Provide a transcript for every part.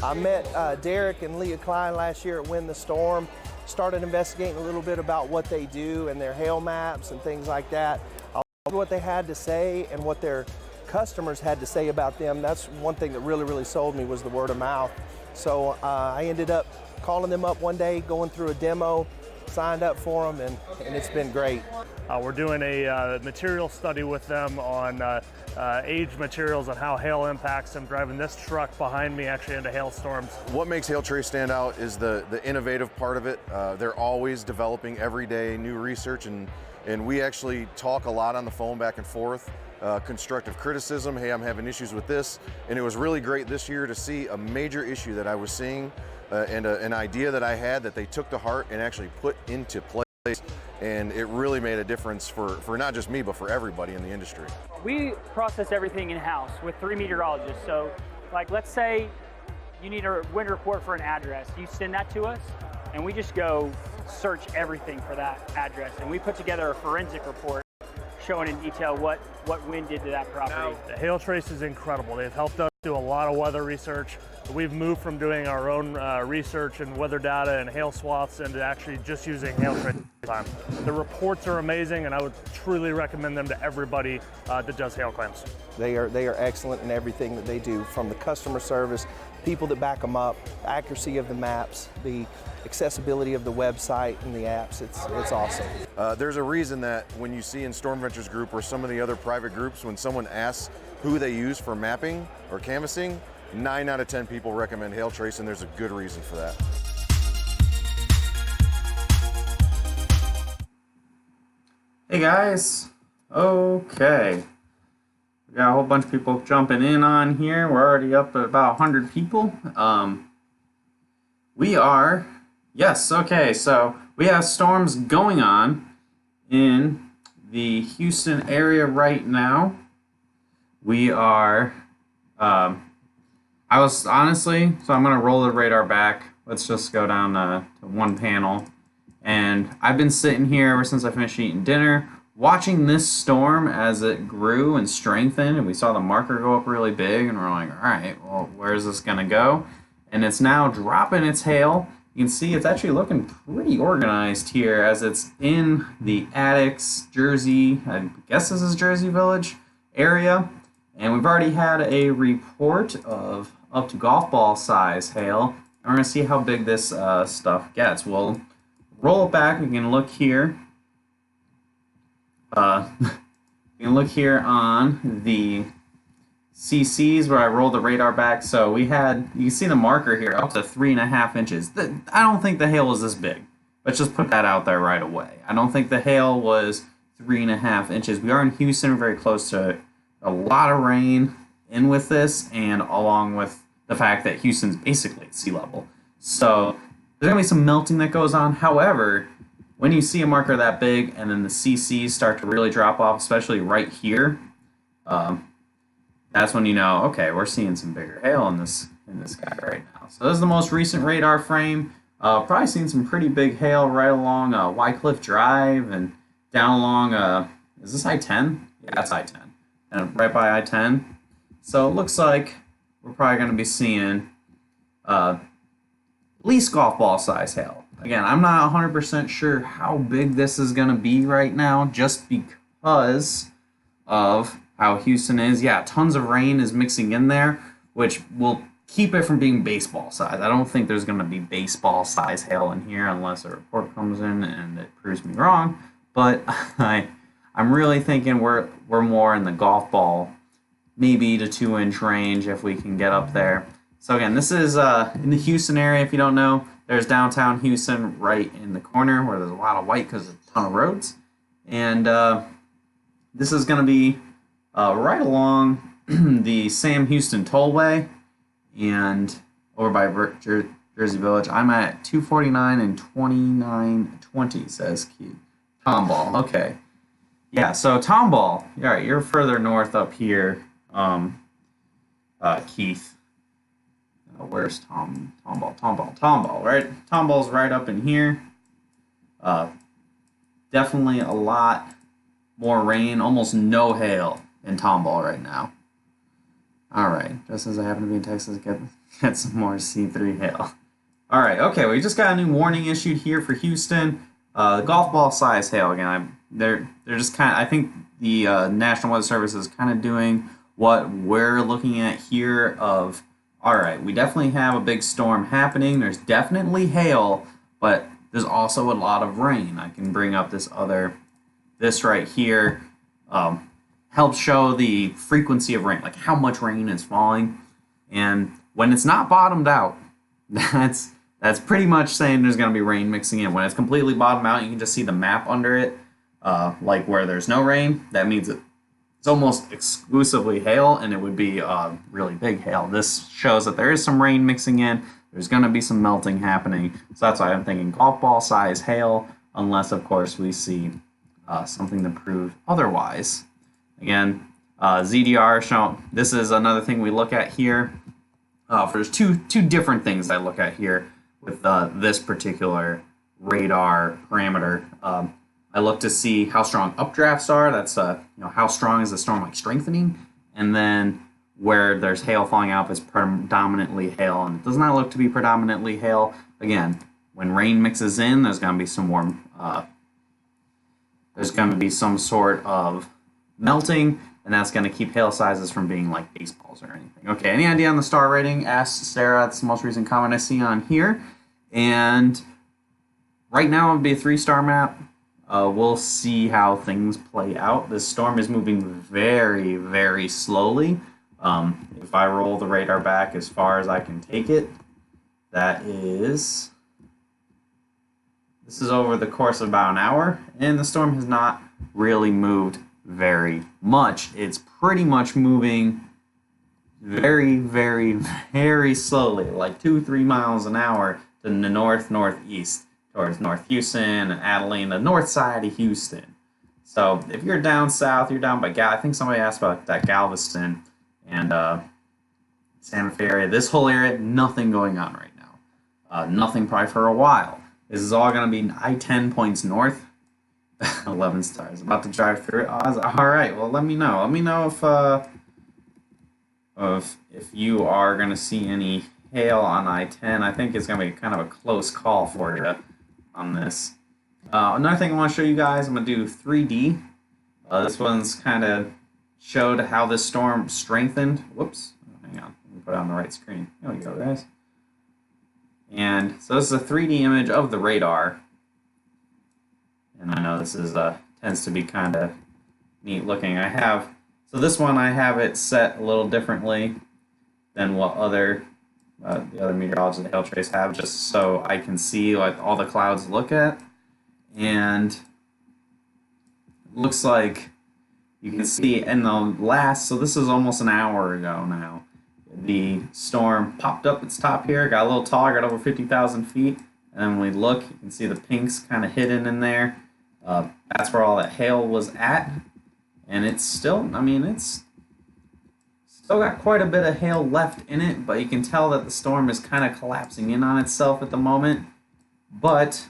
I met Derek and Leah Klein last year at Win the Storm, started investigating a little bit about what they do and their hail maps and things like that. I loved what they had to say and what their customers had to say about them. That's one thing that really sold me, was the word of mouth. So I ended up calling them up one day, going through a demo, signed up for them, and it's been great. We're doing a material study with them on aged materials and how hail impacts them, driving this truck behind me actually into hailstorms. What makes Hailtrace stand out is the innovative part of it. They're always developing every day new research, and we actually talk a lot on the phone back and forth. Constructive criticism, hey, I'm having issues with this, and it was really great this year to see a major issue that I was seeing and an idea that I had that they took to heart and actually put into place, and it really made a difference for not just me, but for everybody in the industry. We process everything in-house with 3 meteorologists. So, like, let's say you need a wind report for an address. You send that to us, and we just go search everything for that address, and we put together a forensic report showing in detail what wind did to that property. Hailtrace is incredible. They've helped us do a lot of weather research. We've moved from doing our own research and weather data and hail swaths into actually just using Hailtrace time. The reports are amazing, and I would truly recommend them to everybody that does hail claims. They are excellent in everything that they do, from the customer service, people that back them up, the accuracy of the maps, the accessibility of the website and the apps. It's awesome. There's a reason that when you see in Storm Ventures Group or some of the other private groups, when someone asks who they use for mapping or canvassing, 9 out of 10 people recommend Hailtrace, and there's a good reason for that. Hey guys, okay. We got a whole bunch of people jumping in on here. We're already up at about 100 people. So we have storms going on in the Houston area right now. We are, I'm gonna roll the radar back. Let's just go down to one panel. And I've been sitting here ever since I finished eating dinner, watching this storm as it grew and strengthened, and we saw the marker go up really big, and we're like, all right, well, where's this gonna go? And it's now dropping its hail. You can see it's actually looking pretty organized here as it's in the Addicks, Jersey, I guess this is Jersey Village area. And we've already had a report of up to golf ball size hail. And we're gonna see how big this stuff gets. We'll roll it back. We can look here. You can look here on the CCs where I rolled the radar back. So you can see the marker here up to 3.5 inches. I don't think the hail was this big. Let's just put that out there right away. I don't think the hail was 3.5 inches. We are in Houston, very close to a lot of rain in with this, and along with the fact that Houston's basically at sea level. So there's gonna be some melting that goes on. However, when you see a marker that big and then the CCs start to really drop off, especially right here, that's when you know, okay, we're seeing some bigger hail in this guy right now. So this is the most recent radar frame. Probably seen some pretty big hail right along Wycliffe Drive and down along, is this I-10? Yeah, that's I-10. And right by I-10. So it looks like we're probably going to be seeing at least golf ball size hail. Again, I'm not 100% sure how big this is going to be right now, just because of how Houston is. Yeah, tons of rain is mixing in there, which will keep it from being baseball size. I don't think there's going to be baseball size hail in here unless a report comes in and it proves me wrong. But I'm really thinking we're more in the golf ball, maybe to 2-inch range if we can get up there. So again, this is in the Houston area. If you don't know, there's downtown Houston right in the corner where there's a lot of white because of a ton of roads. And this is going to be right along the Sam Houston Tollway and over by Jersey Village. I'm at 249 and 2920, says Keith. Tomball, okay. Yeah, so Tomball, all right, you're further north up here, Keith. Where's Tomball, right? Tomball's right up in here. Definitely a lot more rain, almost no hail in Tomball right now. All right, just as I happen to be in Texas, get some more C3 hail. All right, okay, we just got a new warning issued here for Houston. The golf ball size hail again. They're just kind of. I think the National Weather Service is kind of doing what we're looking at here. Of all right, we definitely have a big storm happening. There's definitely hail, but there's also a lot of rain. I can bring up this right here. Helps show the frequency of rain, like how much rain is falling, and when it's not bottomed out, that's pretty much saying there's going to be rain mixing in. When it's completely bottomed out, you can just see the map under it, like where there's no rain. That means it's almost exclusively hail, and it would be really big hail. This shows that there is some rain mixing in. There's going to be some melting happening, so that's why I'm thinking golf ball size hail, unless of course we see something to prove otherwise. Again, ZDR shown. This is another thing we look at here. There's two different things I look at here with this particular radar parameter. I look to see how strong updrafts are. That's how strong is the storm like strengthening, and then where there's hail falling out is predominantly hail, and it does not look to be predominantly hail. Again, when rain mixes in, there's going to be some warm. There's going to be some sort of melting, and that's going to keep hail sizes from being like baseballs or anything. Okay, any idea on the star rating? Asked Sarah. That's the most recent comment I see on here. And right now it would be a 3-star map. We'll see how things play out. This storm is moving very, very slowly. If I roll the radar back as far as I can take it, this is over the course of about an hour, and the storm has not really moved very much. It's pretty much moving very, very, very slowly, like 2-3 miles an hour to the northeast towards North Houston and Abilene, the north side of Houston. So if you're down south, you're down by I think somebody asked about that Galveston and Santa Fe area. This whole area, nothing going on right now. Nothing probably for a while. This is all going to be I-10 points north. 11 stars. About to drive through it. All right. Well, let me know. Let me know if you are going to see any hail on I-10. I think it's going to be kind of a close call for you on this. Another thing I want to show you guys, I'm going to do 3D. This one's kind of showed how this storm strengthened. Whoops. Hang on. Let me put it on the right screen. There we go, guys. And so this is a 3D image of the radar. And I know this is tends to be kind of neat looking. So this one I have it set a little differently than what the other meteorologists at Hail Trace have, just so I can see like all the clouds look at. And it looks like you can see in the so this is almost an hour ago now. The storm popped up its top here, got a little taller, got over 50,000 feet. And then when we look, you can see the pinks kind of hidden in there. That's where all that hail was at. And it's still, it's still got quite a bit of hail left in it, but you can tell that the storm is kind of collapsing in on itself at the moment. But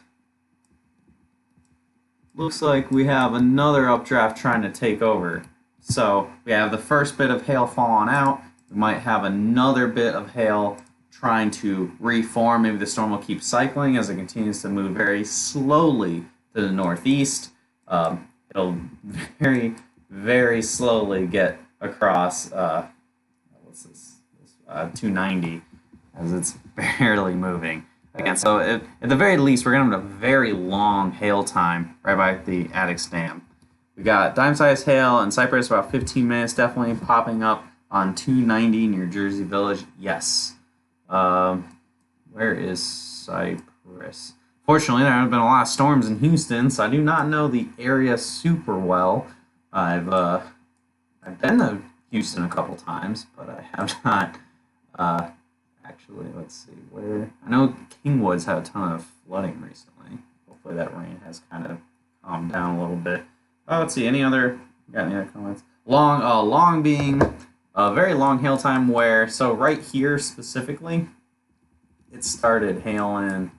looks like we have another updraft trying to take over. So we have the first bit of hail falling out. We might have another bit of hail trying to reform. Maybe the storm will keep cycling as it continues to move very slowly to the northeast. It'll very, very slowly get across 290 as it's barely moving. Again, so at the very least, we're going to have a very long hail time right by the Addicks Dam. We got dime-sized hail in Cypress, about 15 minutes, definitely popping up on 290 near Jersey Village. Yes. Where is Cypress? Fortunately, there have been a lot of storms in Houston, so I do not know the area super well. I've been to Houston a couple times, but I have not actually. Let's see where. I know Kingwood's had a ton of flooding recently. Hopefully, that rain has kind of calmed down a little bit. Let's see. Got any other comments? Long being a very long hail time. So right here specifically, it started hailing.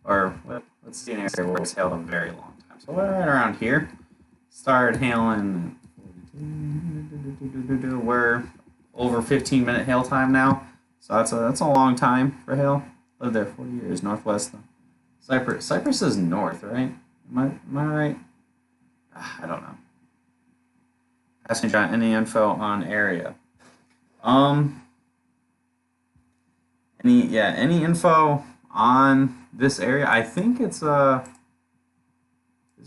Let's see an area where it's hailed a very long time. So right around here, started hailing. We're over 15-minute hail time now. So that's a long time for hail. Lived there 40 years. Northwest Cypress. Cypress is north, right? Am I right? I don't know. Asking John any info on area. Any info on this area? I think it's is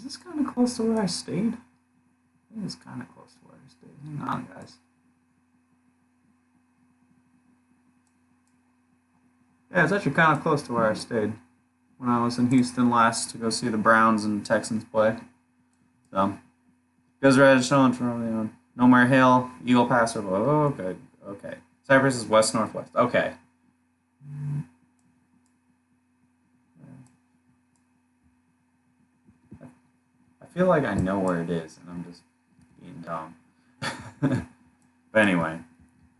this kind of close to where I stayed? I think it's kind of close to where I stayed. Hang on, guys. Yeah, it's actually kind of close to where I stayed when I was in Houston last to go see the Browns and Texans play. So, goes red, showing from No More Hill, Eagle Pass. Oh, good. Okay. Cypress is west-northwest. Okay. I feel like I know where it is, and I'm just being dumb. But anyway.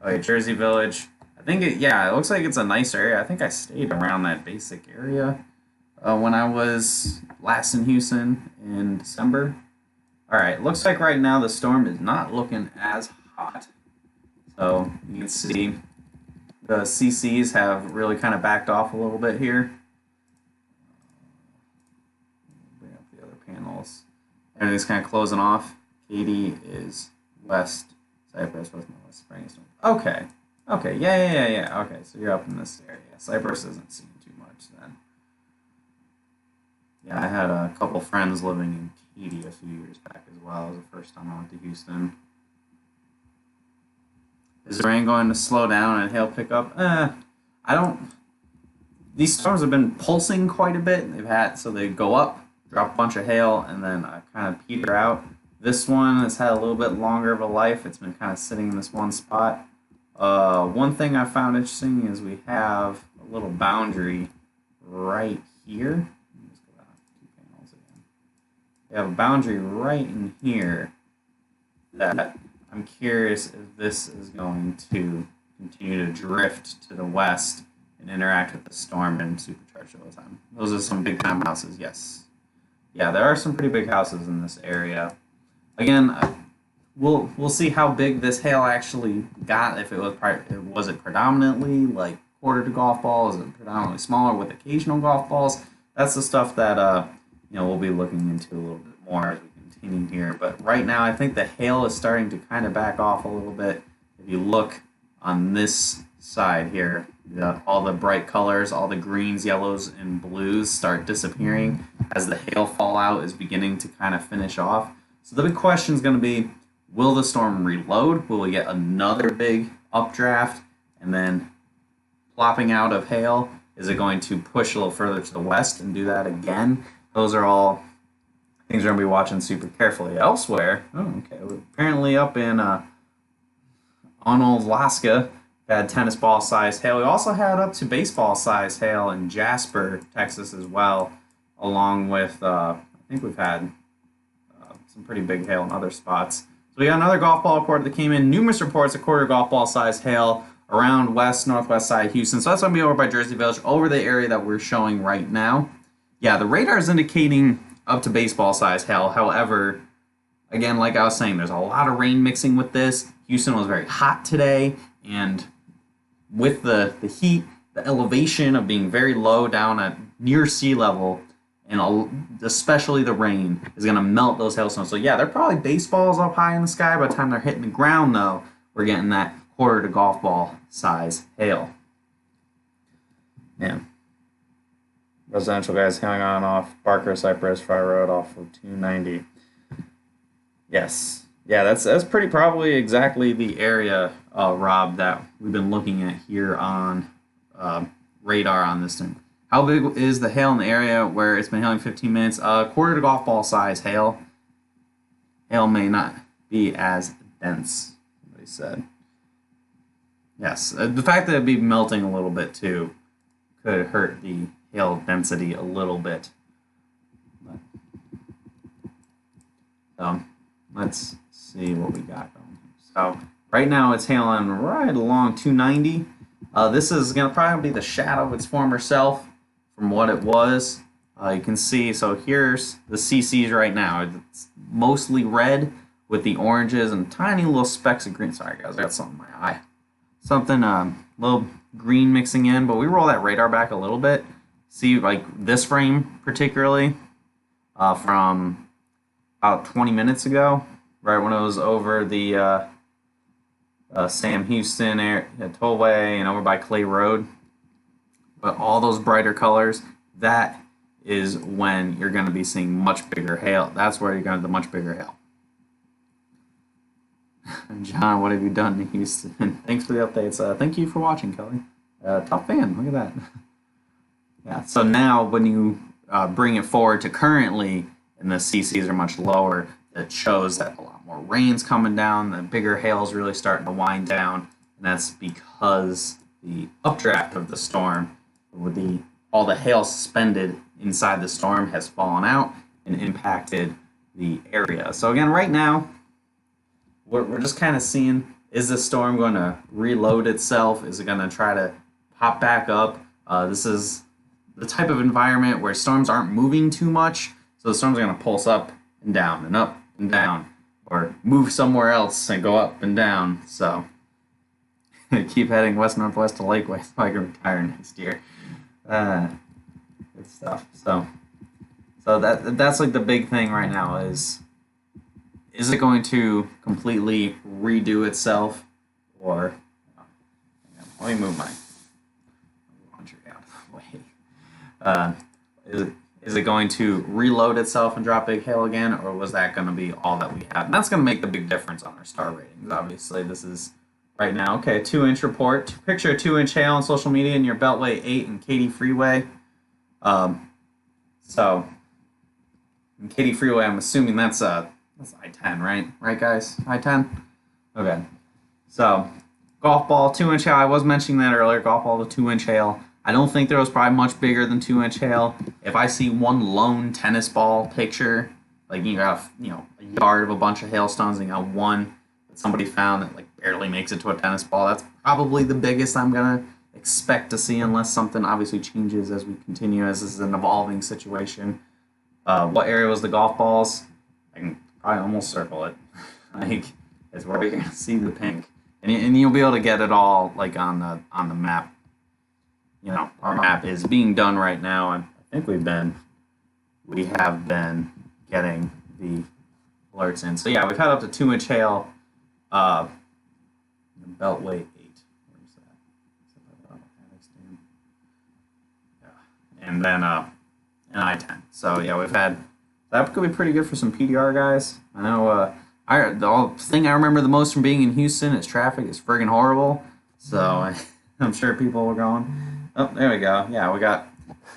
Okay, Jersey Village. I think it looks like it's a nice area. I think I stayed around that basic area when I was last in Houston in December. All right, looks like right now the storm is not looking as hot. So you can see the CCs have really kind of backed off a little bit here. Bring up the other panels. Everything's kind of closing off. Katy is west, Cypress, west, Spring. Okay. Okay, yeah. Okay, so you're up in this area. Cypress isn't seeing too much then. Yeah, I had a couple friends living in Katy a few years back as well. It was the first time I went to Houston. Is the rain going to slow down and hail pick up? I don't. These storms have been pulsing quite a bit. So they go up, drop a bunch of hail, and then kind of peter out. This one has had a little bit longer of a life. It's been kind of sitting in this one spot. One thing I found interesting is we have a little boundary right here. Let me just go down 2 panels again. We have a boundary right in here that I'm curious if this is going to continue to drift to the west and interact with the storm and supercharge all the time. Those are some big time houses, yes. Yeah, there are some pretty big houses in this area. Again, we'll see how big this hail actually got. If was it predominantly like quarter to golf balls, is it predominantly smaller with occasional golf balls? That's the stuff that we'll be looking into a little bit more as we continue here. But right now, I think the hail is starting to kind of back off a little bit. If you look on this side here, all the bright colors, all the greens, yellows, and blues start disappearing as the hail fallout is beginning to kind of finish off. So the big question is going to be, will the storm reload? Will we get another big updraft and then plopping out of hail? Is it going to push a little further to the west and do that again? Those are all things we're going to be watching super carefully. Elsewhere, apparently up in Onalaska, had tennis ball sized hail. We also had up to baseball sized hail in Jasper, Texas as well, along with, I think we've had some pretty big hail in other spots. So we got another golf ball report that came in. Numerous reports of quarter golf ball sized hail around northwest side of Houston. So that's going to be over by Jersey Village, over the area that we're showing right now. Yeah, the radar is indicating up to baseball sized hail. However, again, like I was saying, there's a lot of rain mixing with this. Houston was very hot today, and with the heat, the elevation of being very low down at near sea level, and especially the rain, is going to melt those hailstones. So yeah, they're probably baseballs up high in the sky. By the time they're hitting the ground, though, we're getting that quarter to golf ball size hail. Man. Residential guys hanging on off Barker Cypress Fire Road off of 290. Yes. Yeah, that's pretty probably exactly the area, Rob, that we've been looking at here on radar on this thing. How big is the hail in the area where it's been hailing 15 minutes? Quarter to golf ball size hail. Hail may not be as dense, they said. Yes, the fact that it'd be melting a little bit too could hurt the hail density a little bit. So let's see what we got going here. So right now it's hailing right along 290. This is going to probably be the shadow of its former self from what it was. You can see, so here's the CCs right now. It's mostly red with the oranges and tiny little specks of green. Sorry guys, I got something in my eye. something little green mixing in, but we roll that radar back a little bit. See, like this frame particularly, from about 20 minutes ago, right when it was over the Sam Houston tollway and over by Clay Road. But all those brighter colors, that is when you're going to be seeing much bigger hail. That's where you're going to the much bigger hail. John, what have you done in Houston? Thanks for the updates. Thank you for watching, Kelly. Top fan. Look at that. Yeah. So now when you bring it forward to currently, and the CCs are much lower, it shows that a lot more rain's coming down. The bigger hail's really starting to wind down, and that's because the updraft of the storm, with all the hail suspended inside the storm, has fallen out and impacted the area. So again, right now, we're just kind of seeing, is this storm going to reload itself? Is it going to try to pop back up? This is the type of environment where storms aren't moving too much, so the storms are going to pulse up and down and up and down, or move somewhere else and go up and down. So keep heading west-northwest to Lakeway so I can retire next year. Good stuff. So that's like the big thing right now is it going to completely redo itself, or let me move my laundry out of the way. Is it going to reload itself and drop big hail again, or was that going to be all that we have? And that's going to make the big difference on our star ratings. Obviously, this is right now. Okay, 2-inch report. Picture a 2-inch hail on social media near Beltway 8 and Katy Freeway. So in Katy Freeway, I'm assuming that's I-10, right? Right, guys? I-10? Okay. So golf ball, 2-inch hail. I was mentioning that earlier. Golf ball to 2-inch hail. I don't think there was probably much bigger than 2-inch hail. If I see one lone tennis ball picture, like you got a yard of a bunch of hailstones and you got one that somebody found that like barely makes it to a tennis ball, that's probably the biggest I'm gonna expect to see, unless something obviously changes as we continue, as this is an evolving situation. What area was the golf balls? I can probably almost circle it. Like it's where you're gonna see the pink, and you'll be able to get it all like on the map. Our map is being done right now, and I think we have been getting the alerts in. So yeah, we've had up to 2-inch hail. Beltway 8. Where's that? Yeah. And then an I-10. So yeah, we've had that could be pretty good for some PDR guys. I know. The thing I remember the most from being in Houston is traffic is friggin' horrible. So I'm sure people were going. Oh, there we go. Yeah, we got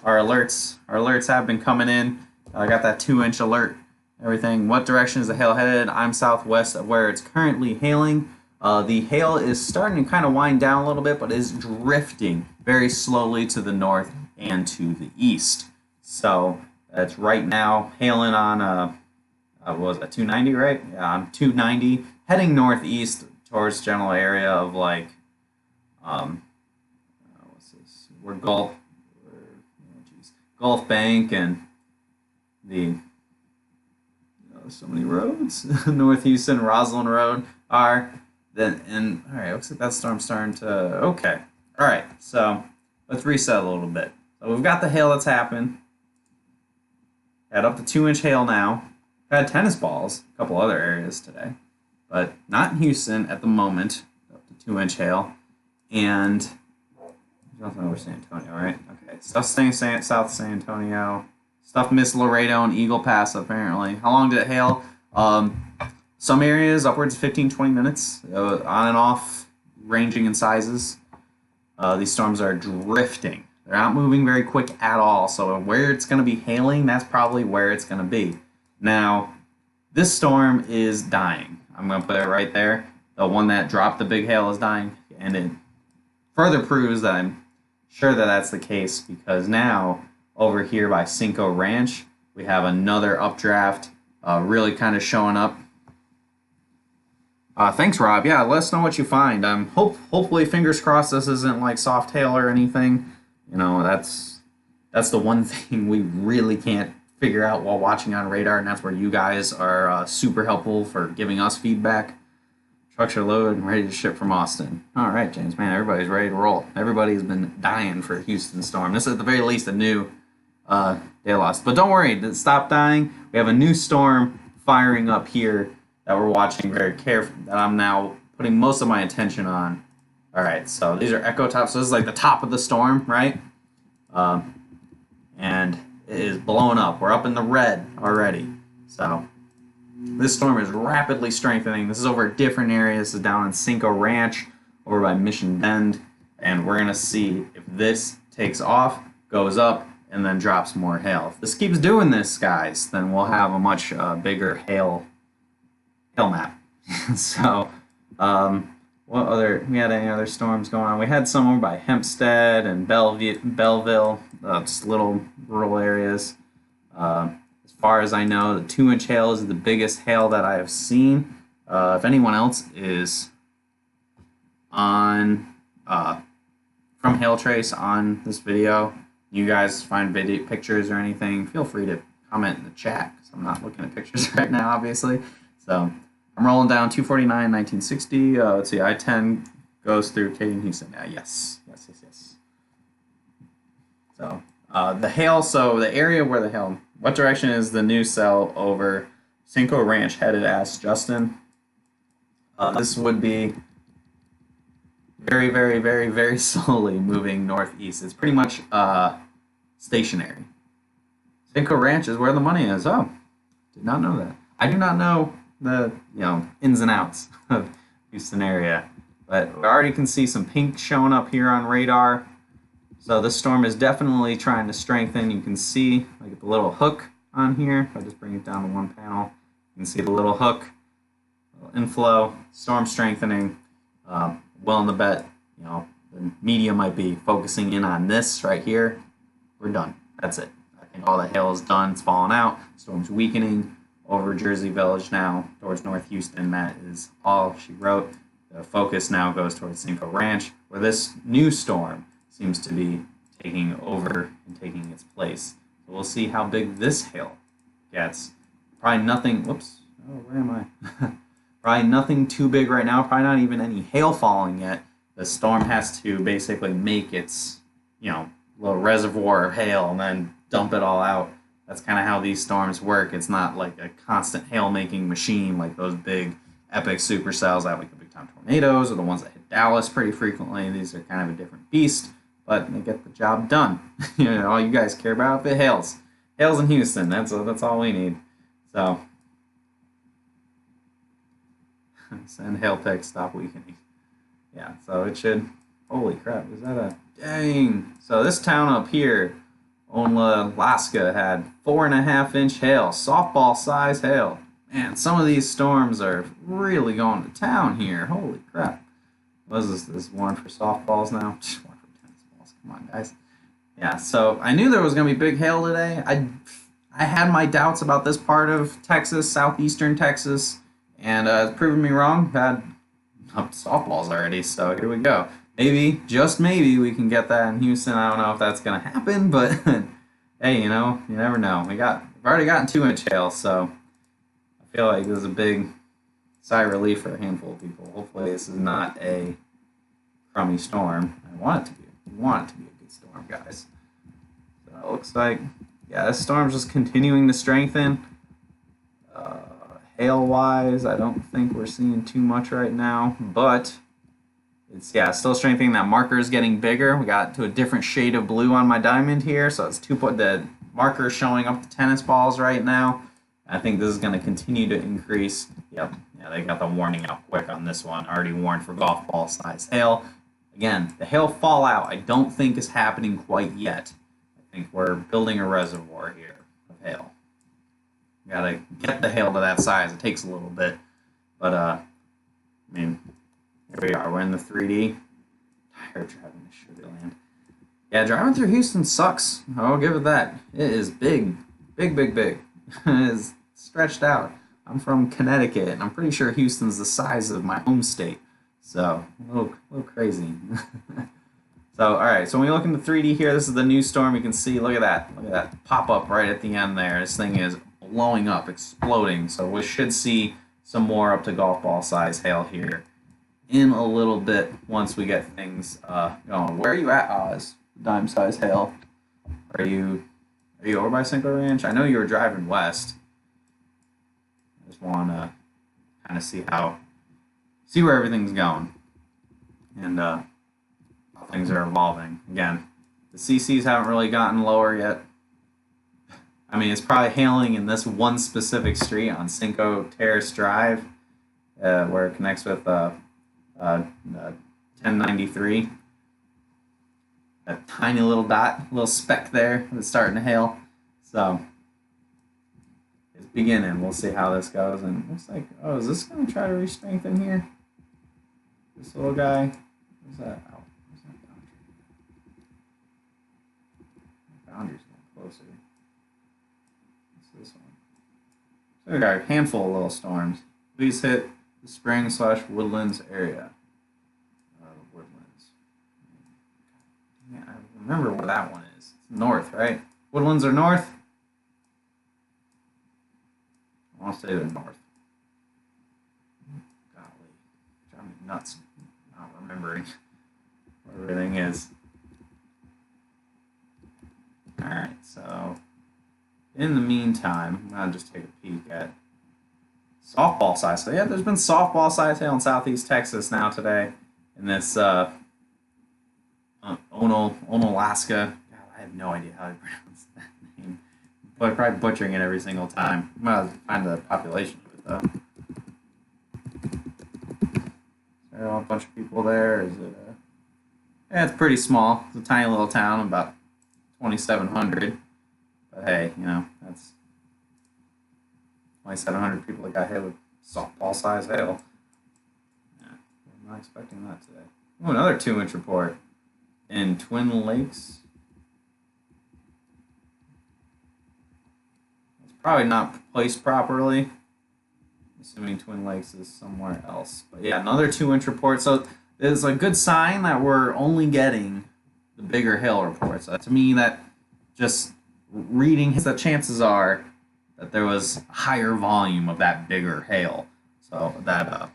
our alerts. Our alerts have been coming in. I got that 2-inch alert. Everything. What direction is the hail headed? I'm southwest of where it's currently hailing. The hail is starting to kind of wind down a little bit, but is drifting very slowly to the north and to the east. So it's right now hailing on what was that, 290, right? Yeah, on 290, heading northeast towards general area of like we're Gulf Bank and the so many roads. North Houston, Roslyn Road are then, and all right, looks like that storm's starting to okay. All right, so let's reset a little bit. So we've got the hail that's happened. Had up to 2-inch hail now. Had tennis balls, a couple other areas today, but not in Houston at the moment. Up to 2-inch hail, and nothing over San Antonio, right? Okay, stuff staying south of San Antonio. Stuff missed Laredo and Eagle Pass, apparently. How long did it hail? Some areas upwards of 15, 20 minutes, on and off, ranging in sizes. These storms are drifting. They're not moving very quick at all, so where it's going to be hailing, that's probably where it's going to be. Now, this storm is dying. I'm going to put it right there. The one that dropped the big hail is dying, and it further proves that I'm sure that that's the case, because now over here by Cinco Ranch we have another updraft really kind of showing up. Thanks, Rob. Yeah, let us know what you find. Hopefully, fingers crossed, this isn't like soft hail or anything. That's the one thing we really can't figure out while watching on radar, and that's where you guys are super helpful for giving us feedback. Trucks are loaded and ready to ship from Austin. All right, James, man, everybody's ready to roll. Everybody's been dying for a Houston storm. This is at the very least a new day lost. But don't worry, stop dying. We have a new storm firing up here that we're watching very carefully, that I'm now putting most of my attention on. All right, so these are echo tops. So this is like the top of the storm, right? And it is blowing up. We're up in the red already. So this storm is rapidly strengthening. This is over a different area. This is down in Cinco Ranch, over by Mission Bend. And we're going to see if this takes off, goes up, and then drops more hail. If this keeps doing this, guys, then we'll have a much bigger hail map. So, what other? We had any other storms going on? We had some over by Hempstead and Belleville, just little rural areas. As far as I know, the 2-inch hail is the biggest hail that I have seen. If anyone else is on from Hail Trace on this video, you guys find video pictures or anything, feel free to comment in the chat, because I'm not looking at pictures right now, obviously. So I'm rolling down 249, 1960. Let's see, I-10 goes through Katy and Houston. Yes. So the hail, so the area where the hail, what direction is the new cell over Cinco Ranch headed? Asked Justin. This would be very, very, very, very slowly moving northeast. It's pretty much stationary. Cinco Ranch is where the money is. Oh, did not know that. I do not know the ins and outs of Houston area, but we already can see some pink showing up here on radar. So this storm is definitely trying to strengthen. You can see like the little hook on here. If I just bring it down to one panel, you can see the little hook, little inflow, storm strengthening. Willing to bet, the media might be focusing in on this right here. We're done. That's it. I think all the hail is done. It's falling out. Storm's weakening over Jersey Village now towards North Houston. That is all she wrote. The focus now goes towards Cinco Ranch, where this new storm seems to be taking over and taking its place. So we'll see how big this hail gets. Probably nothing. Whoops. Oh, where am I? Probably nothing too big right now. Probably not even any hail falling yet. The storm has to basically make its, little reservoir of hail and then dump it all out. That's kind of how these storms work. It's not like a constant hail-making machine like those big, epic supercells that like the big-time tornadoes or the ones that hit Dallas pretty frequently. These are kind of a different beast, but they get the job done. All you guys care about, if it hails. Hails in Houston. That's all we need. So. Send hail pick, stop weakening. Yeah, so it should. Holy crap, is that a. Dang. So this town up here, Onalaska, had 4.5-inch hail, softball size hail. Man, some of these storms are really going to town here. Holy crap. What is this? This one for softballs now? Just one for tennis balls. Come on, guys. Yeah, so I knew there was going to be big hail today. I had my doubts about this part of Texas, southeastern Texas. And it's proven me wrong. Had up softballs already, so here we go. Maybe, just maybe, we can get that in Houston. I don't know if that's gonna happen, but hey, you never know. We've already gotten 2-inch hail, so I feel like this is a big sigh of relief for a handful of people. Hopefully, this is not a crummy storm. I want it to be. We want it to be a good storm, guys. So it looks like, yeah, this storm's just continuing to strengthen. Hail-wise, I don't think we're seeing too much right now, but it's still strengthening. That marker is getting bigger. We got to a different shade of blue on my diamond here, so it's the marker is showing up the tennis balls right now. I think this is going to continue to increase. Yep, yeah, they got the warning out quick on this one. Already warned for golf ball size hail. Again, the hail fallout I don't think is happening quite yet. I think we're building a reservoir here of hail. Gotta get the hail to that size. It takes a little bit, but here we are. We're in the 3D. Tired driving to Sugar Land. Yeah, driving through Houston sucks. I'll give it that. It is big, big, big, big. It is stretched out. I'm from Connecticut, and I'm pretty sure Houston's the size of my home state. So a little crazy. So all right. So when we look in the 3D here, this is the new storm. You can see. Look at that pop up right at the end there. This thing is blowing up, exploding. So we should see some more up to golf ball size hail here in a little bit once we get things going. Where are you at, Oz? Dime size hail. Are you over by Cinco Ranch? I know you were driving west. I just want to kind of see where everything's going and how things are evolving. Again, the CCs haven't really gotten lower yet. I mean, it's probably hailing in this one specific street on Cinco Terrace Drive, where it connects with 1093. That tiny little dot, little speck there that's starting to hail. So it's beginning. We'll see how this goes. And it looks like, oh, is this going to try to re-strengthen here? This little guy. Where's that? Oh, where's that boundary? Boundary's getting closer. What's this one? So we got a handful of little storms. Please hit the spring/woodlands area. Woodlands. Yeah, I remember where that one is. It's north, right? Woodlands are north? I want to say they're north. Golly. Driving me nuts not remembering where everything is. Alright, so in the meantime, I'm going to just take a peek at softball size. So yeah, there's been softball size hail in southeast Texas now today in this Onalaska. God, I have no idea how to pronounce that name. But I'm probably butchering it every single time. I'm going to find the population of it though. Is there a bunch of people there? Is it yeah, it's pretty small. It's a tiny little town, about 2,700. But hey, you know, that's 2,700 people that got hit with softball size hail. Yeah, I'm not expecting that today. Oh, another 2-inch report in Twin Lakes. It's probably not placed properly. Assuming Twin Lakes is somewhere else. But yeah, another 2-inch report. So it's a good sign that we're only getting the bigger hail reports. To me, that just reading the chances are that there was a higher volume of that bigger hail. So that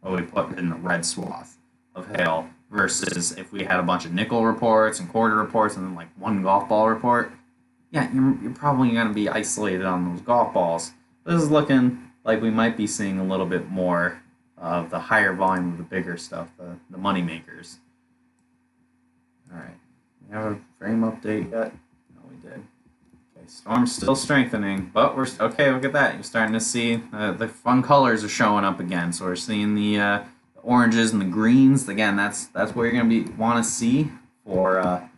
what we put in the red swath of hail versus if we had a bunch of nickel reports and quarter reports and then like one golf ball report. Yeah, you're probably going to be isolated on those golf balls. This is looking like we might be seeing a little bit more of the higher volume of the bigger stuff, the money makers. All right, we have a frame update yet? No, we did. Okay, storm's still strengthening, but we're okay. Look at that. You're starting to see the fun colors are showing up again. So we're seeing the oranges and the greens. Again, that's what you're gonna want to see for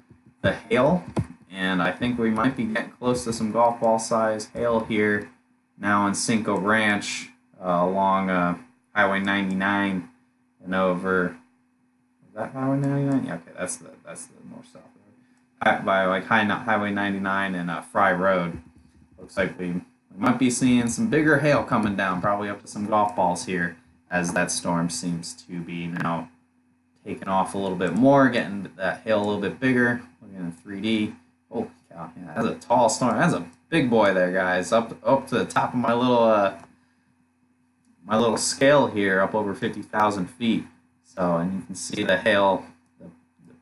the hail. And I think we might be getting close to some golf ball size hail here now in Cinco Ranch along Highway 99 and over. Is that Highway 99? Yeah, okay, that's the north-south road. By like Highway 99 and Fry Road. Looks like we might be seeing some bigger hail coming down, probably up to some golf balls here, as that storm seems to be now taking off a little bit more, getting that hail a little bit bigger. Looking at 3D. Oh cow, yeah, that's a tall storm. That's a big boy there, guys. Up to the top of my little scale here, up over 50,000 feet. So, and you can see the hail, the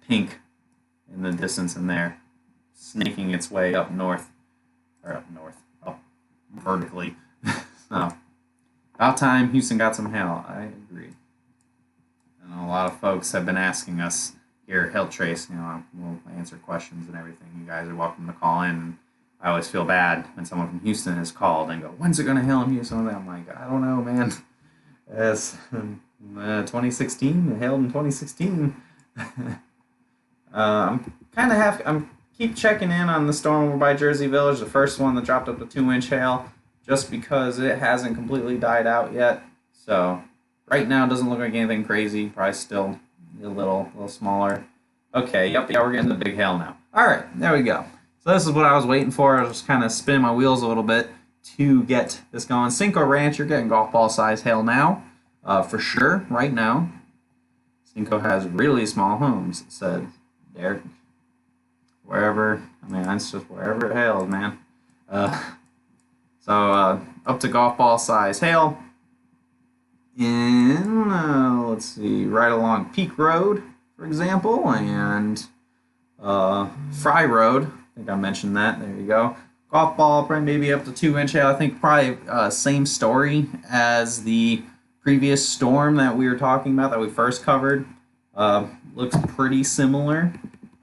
pink in the distance in there, snaking its way up vertically. So, about time Houston got some hail. I agree. And a lot of folks have been asking us here at Hail Trace, you know, we'll answer questions and everything. You guys are welcome to call in. I always feel bad when someone from Houston has called and go, when's it going to hail in Houston? I'm like, I don't know, man. It's 2016. It hailed in 2016. I'm keep checking in on the storm over by Jersey Village, the first one that dropped up to 2-inch hail, just because it hasn't completely died out yet. So right now it doesn't look like anything crazy. Probably still a little smaller. Okay, yep, yeah, we're getting the big hail now. All right, there we go. So this is what I was waiting for. I was just kind of spinning my wheels a little bit to get this going. Cinco Ranch, you're getting golf ball size hail now, for sure, right now. Cinco has really small homes, it said Derek. Wherever, I mean, it's just wherever it hails, man. So up to golf ball size hail in, let's see, right along Peak Road, for example, and Fry Road. I think I mentioned that. There you go. Golf ball, probably maybe up to 2-inch hail. I think probably same story as the previous storm that we were talking about that we first covered. Looks pretty similar.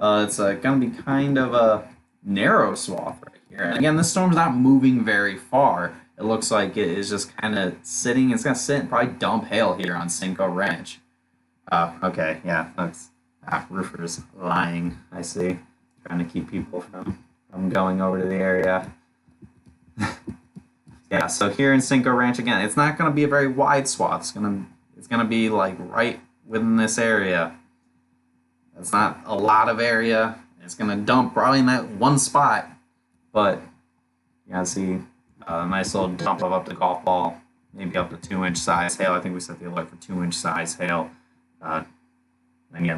It's going to be kind of a narrow swath right here. And again, this storm's not moving very far. It looks like it is just kind of sitting. It's going to sit and probably dump hail here on Cinco Ranch. Oh, okay, yeah, that's roofers lying, I see. Trying to keep people from going over to the area. Yeah, so here in Cinco Ranch, again, it's not going to be a very wide swath. It's gonna be like right within this area. It's not a lot of area. It's going to dump probably in that one spot, but you gotta see a nice little dump of up to golf ball, maybe up to 2-inch size hail. I think we set the alert for 2-inch size hail. Again,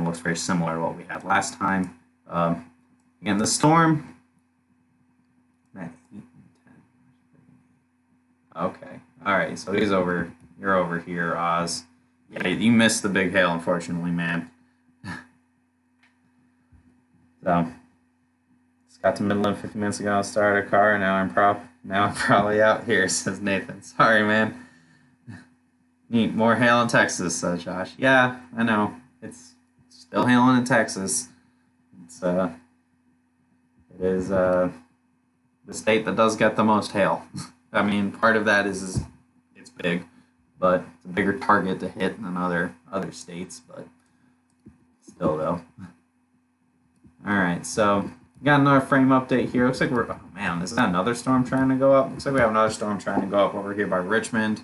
it looks very similar to what we had last time. Again, the storm. Okay. All right. So he's over. You're over here, Oz. Yeah, you missed the big hail, unfortunately, man. So, just got to Midland 50 minutes ago. Started a car. Now I'm probably out here. Says Nathan. Sorry, man. Neat. More hail in Texas, says Josh. Yeah, I know. It's still hailing in Texas. It is the state that does get the most hail. I mean, part of that is it's big, but it's a bigger target to hit than other states. But still, though. All right, so got another frame update here. Looks like oh man, is that another storm trying to go up? Looks like we have another storm trying to go up over here by Richmond,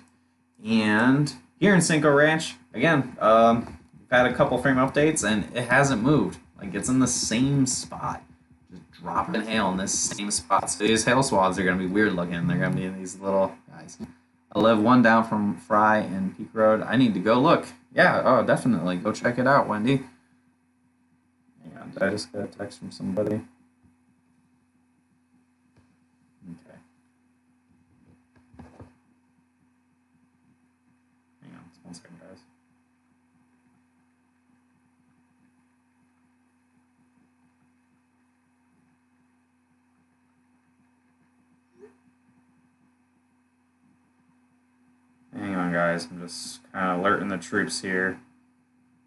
and here in Cinco Ranch again. We've had a couple frame updates, and it hasn't moved. Like, it's in the same spot. Just dropping hail in this same spot. So these hail swaths are going to be weird looking. They're going to be in these little guys. I live one down from Fry and Peak Road. I need to go look. Yeah, oh, definitely. Go check it out, Wendy. Hang on, did I just get a text from somebody? Okay. Hang on, just 1 second, guys. Hang on, guys. I'm just kind of alerting the troops here.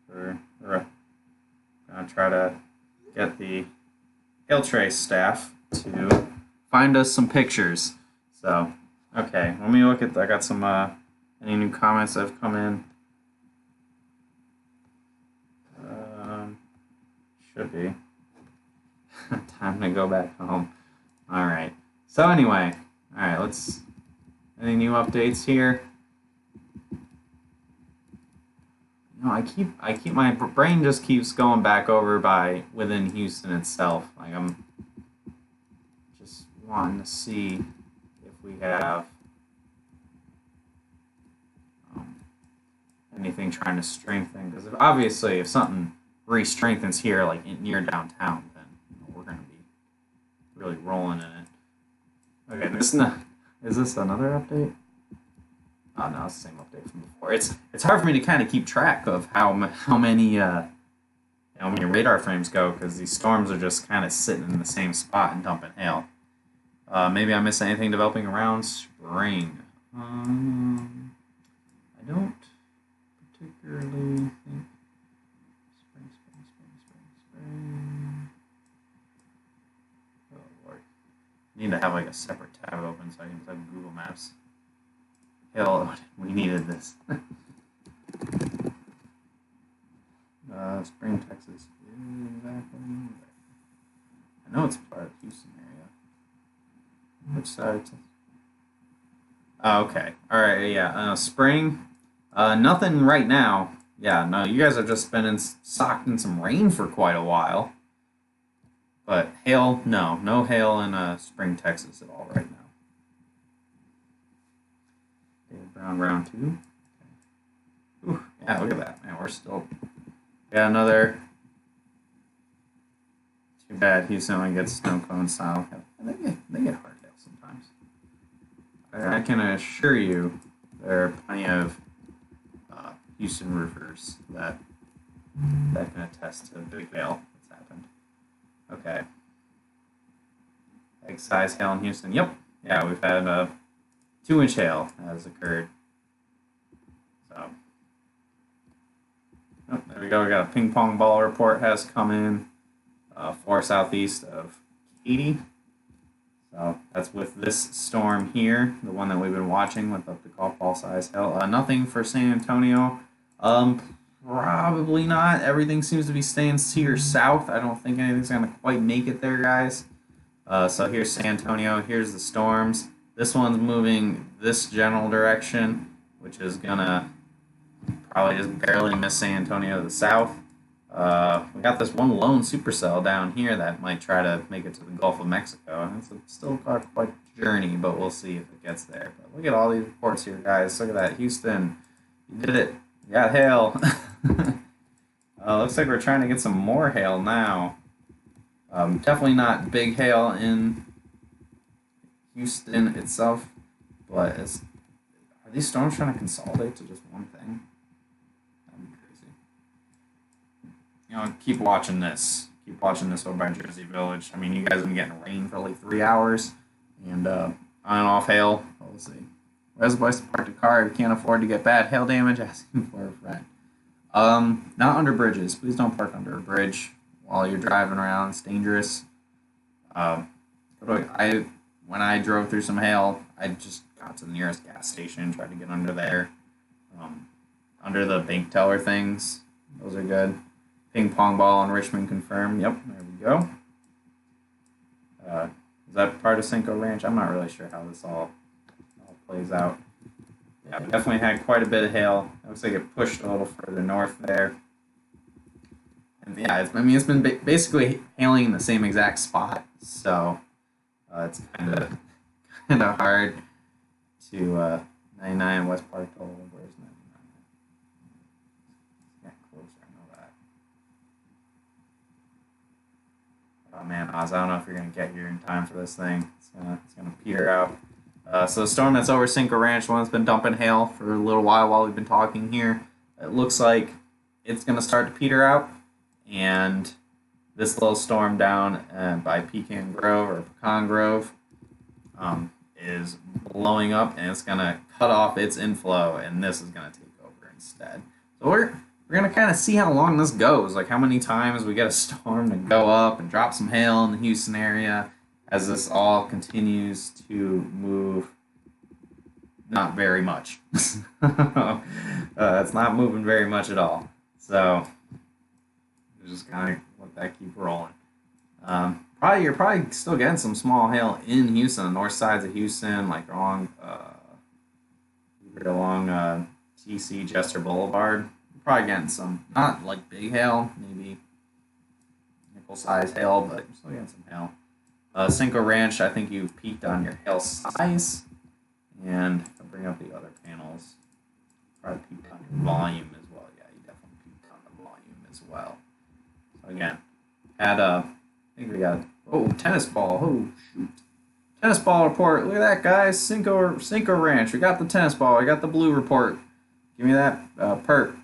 We're gonna try to get the Hail Trace staff to find us some pictures. So, okay, let me look at. I got some any new comments that have come in. Should be time to go back home. All right. So anyway, all right. Let's. Any new updates here? No, I keep my brain just keeps going back over by within Houston itself. Like, I'm just wanting to see if we have anything trying to strengthen. Because obviously, if something re-strengthens here, like near downtown, then we're going to be really rolling in it. Okay, is this another update? Oh no, it's the same update from before. It's hard for me to kind of keep track of how many radar frames go, because these storms are just kind of sitting in the same spot and dumping hail. Maybe I missed anything developing around spring. I don't particularly think spring. Oh Lord, I need to have like a separate tab open so I can type Google Maps. Hell, we needed this. Spring, Texas. Exactly. I know it's part of the Houston area. Which side? Oh, okay. All right. Yeah. Spring. Nothing right now. Yeah. No, you guys have just been socked in some rain for quite a while. But hail, no hail in spring, Texas at all right now. Brown round 2. Okay. Ooh, yeah, look at that, man. We're still got another. Too bad Houston only gets snow cone style. They get hard hail sometimes. I can assure you there are plenty of Houston roofers that can attest to big hail that's happened. Okay. Egg size hail in Houston. Yep. Yeah, we've had 2-inch hail has occurred. So, oh, there we go. We got a ping pong ball report has come in 4 southeast of Katy. So that's with this storm here, the one that we've been watching with up to golf ball size hail. Nothing for San Antonio. Probably not. Everything seems to be staying here south. I don't think anything's gonna quite make it there, guys. So here's San Antonio. Here's the storms. This one's moving this general direction, which is gonna probably just barely miss San Antonio to the south. We got this one lone supercell down here that might try to make it to the Gulf of Mexico, and it's still quite a journey, but we'll see if it gets there. But look at all these reports here, guys. Look at that, Houston, you did it. You got hail. Looks like we're trying to get some more hail now. Definitely not big hail in Houston itself, but are these storms trying to consolidate to just one thing? That'd be crazy. You know, keep watching this. Keep watching this over by Jersey Village. I mean, you guys have been getting rain for like 3 hours, and on and off hail. We'll see. Where's the place to park the car if you can't afford to get bad hail damage? Asking for a friend. Not under bridges. Please don't park under a bridge while you're driving around. It's dangerous. When I drove through some hail, I just got to the nearest gas station, tried to get under there. Under the bank teller things, those are good. Ping pong ball in Richmond confirmed. Yep, there we go. Is that part of Cinco Ranch? I'm not really sure how this all plays out. Yeah, we definitely had quite a bit of hail. It looks like it pushed a little further north there. And yeah, it's been basically hailing in the same exact spot, so it's kind of hard to 99 West Park Toll. Where's 99? Yeah, closer. I know that. Oh man, Oz, I don't know if you're gonna get here in time for this thing. It's gonna peter out. So the storm that's over Cinco Ranch, the one that's been dumping hail for a little while we've been talking here, it looks like it's going to start to peter out, and this little storm down by Pecan Grove or Pecan Grove is blowing up, and it's going to cut off its inflow, and this is going to take over instead. So we're going to kind of see how long this goes, like how many times we get a storm to go up and drop some hail in the Houston area, as this all continues to move. Not very much. It's not moving very much at all. So just kind of let that keep rolling. You're probably still getting some small hail in Houston, the north sides of Houston, like along TC Jester Boulevard. You're probably getting some, not like big hail, maybe nickel-sized hail, but you're still getting some hail. Cinco Ranch, I think you peaked on your hail size, and I'll bring up the other panels. Probably peaked on your volume as well. Yeah, you definitely peaked on the volume as well. So again, I think we got, tennis ball. Oh, shoot. Tennis ball report. Look at that, guys. Cinco Ranch. We got the tennis ball. We got the blue report. Give me that perp.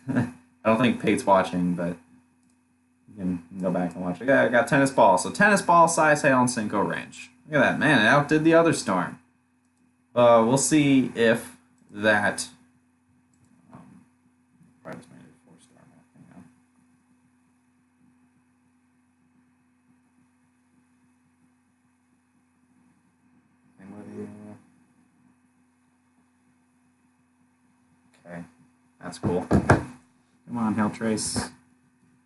I don't think Pate's watching, but you can go back and watch it. Yeah, I got tennis ball. So tennis ball size hail on Cinco Ranch. Look at that, man. It outdid the other storm. We'll see if that. Probably just made it a 4-star. Hang on. Okay, that's cool. Come on, Hail Trace.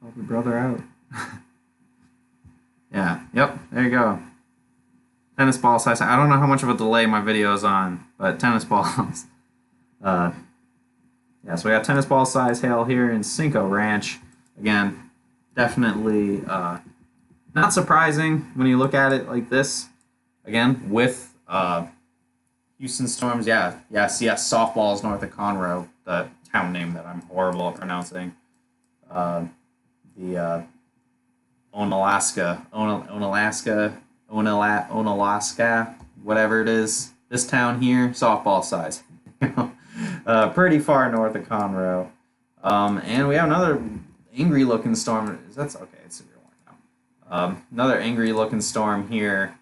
Help your brother out. Yeah, yep, there you go. Tennis ball size. I don't know how much of a delay my video is on, but tennis balls. Yeah, so we got tennis ball size hail here in Cinco Ranch. Again, definitely not surprising when you look at it like this. Again, with Houston Storms, yes, softballs north of Conroe, the town name that I'm horrible at pronouncing. The Onalaska, whatever it is. This town here, softball size. pretty far north of Conroe. And we have another angry looking storm. That's okay, it's severe warning now. Another angry looking storm here,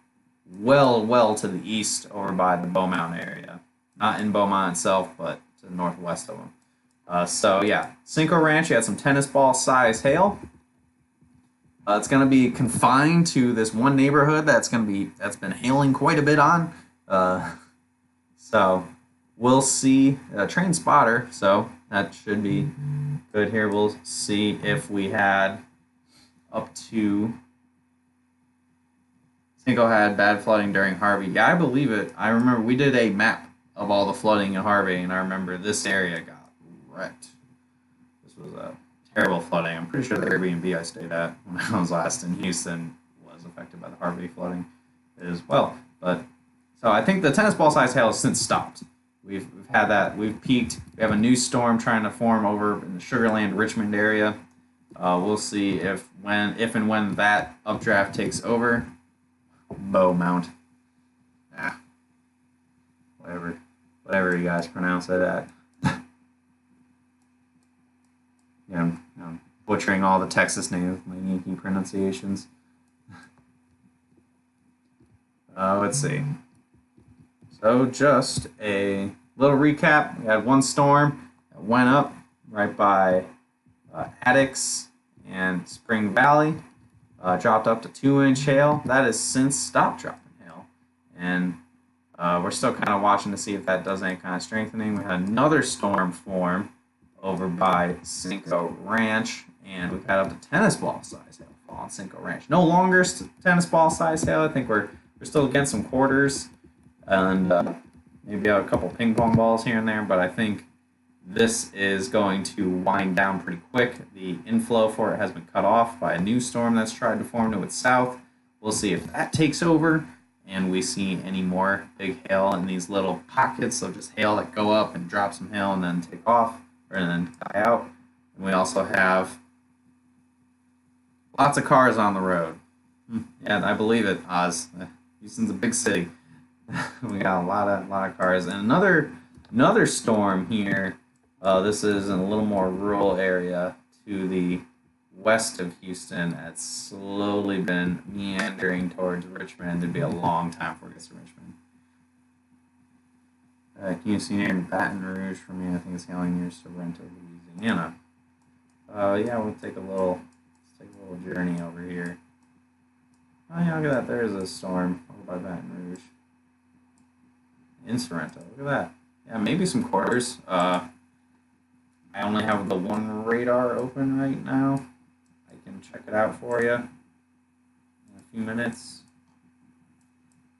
well to the east over by the Beaumont area. Not in Beaumont itself, but to the northwest of them. So yeah, Cinco Ranch, you had some tennis ball size hail. It's going to be confined to this one neighborhood that's been hailing quite a bit on. So we'll see a train spotter. So that should be good here. We'll see if we had up to Cinco had bad flooding during Harvey. Yeah, I believe it. I remember we did a map of all the flooding in Harvey, and I remember this area got wrecked. This was a terrible flooding. I'm pretty sure the Airbnb I stayed at when I was last in Houston was affected by the Harvey flooding as well. But so I think the tennis ball size hail has since stopped. We've had that. We've peaked. We have a new storm trying to form over in the Sugar Land, Richmond area. We'll see if and when that updraft takes over. Beaumont. Whatever you guys pronounce it at. I'm butchering all the Texas names, my Yankee pronunciations. Let's see. So just a little recap. We had one storm that went up right by Addicks and Spring Valley. Dropped up to 2-inch hail. That has since stopped dropping hail. And we're still kind of watching to see if that does any kind of strengthening. We had another storm form over by Cinco Ranch, and we've had up to tennis ball size hail fall on Cinco Ranch. No longer tennis ball size hail. I think we're still getting some quarters and maybe a couple ping pong balls here and there, but I think this is going to wind down pretty quick. The inflow for it has been cut off by a new storm that's tried to form to its south. We'll see if that takes over and we see any more big hail in these little pockets of just hail that go up and drop some hail and then take off and then die out. And we also have lots of cars on the road. Yeah, I believe it, Oz. Houston's a big city. We got a lot of cars. And another storm here. This is in a little more rural area to the west of Houston. That's slowly been meandering towards Richmond. It'd be a long time before it gets to Richmond. Can you see near Baton Rouge for me? I think it's hailing near Sorrento, Louisiana. Yeah, we'll take a little journey over here. Oh yeah, look at that. There's a storm over by Baton Rouge. In Sorrento. Look at that. Yeah, maybe some quarters. I only have the one radar open right now. I can check it out for you in a few minutes.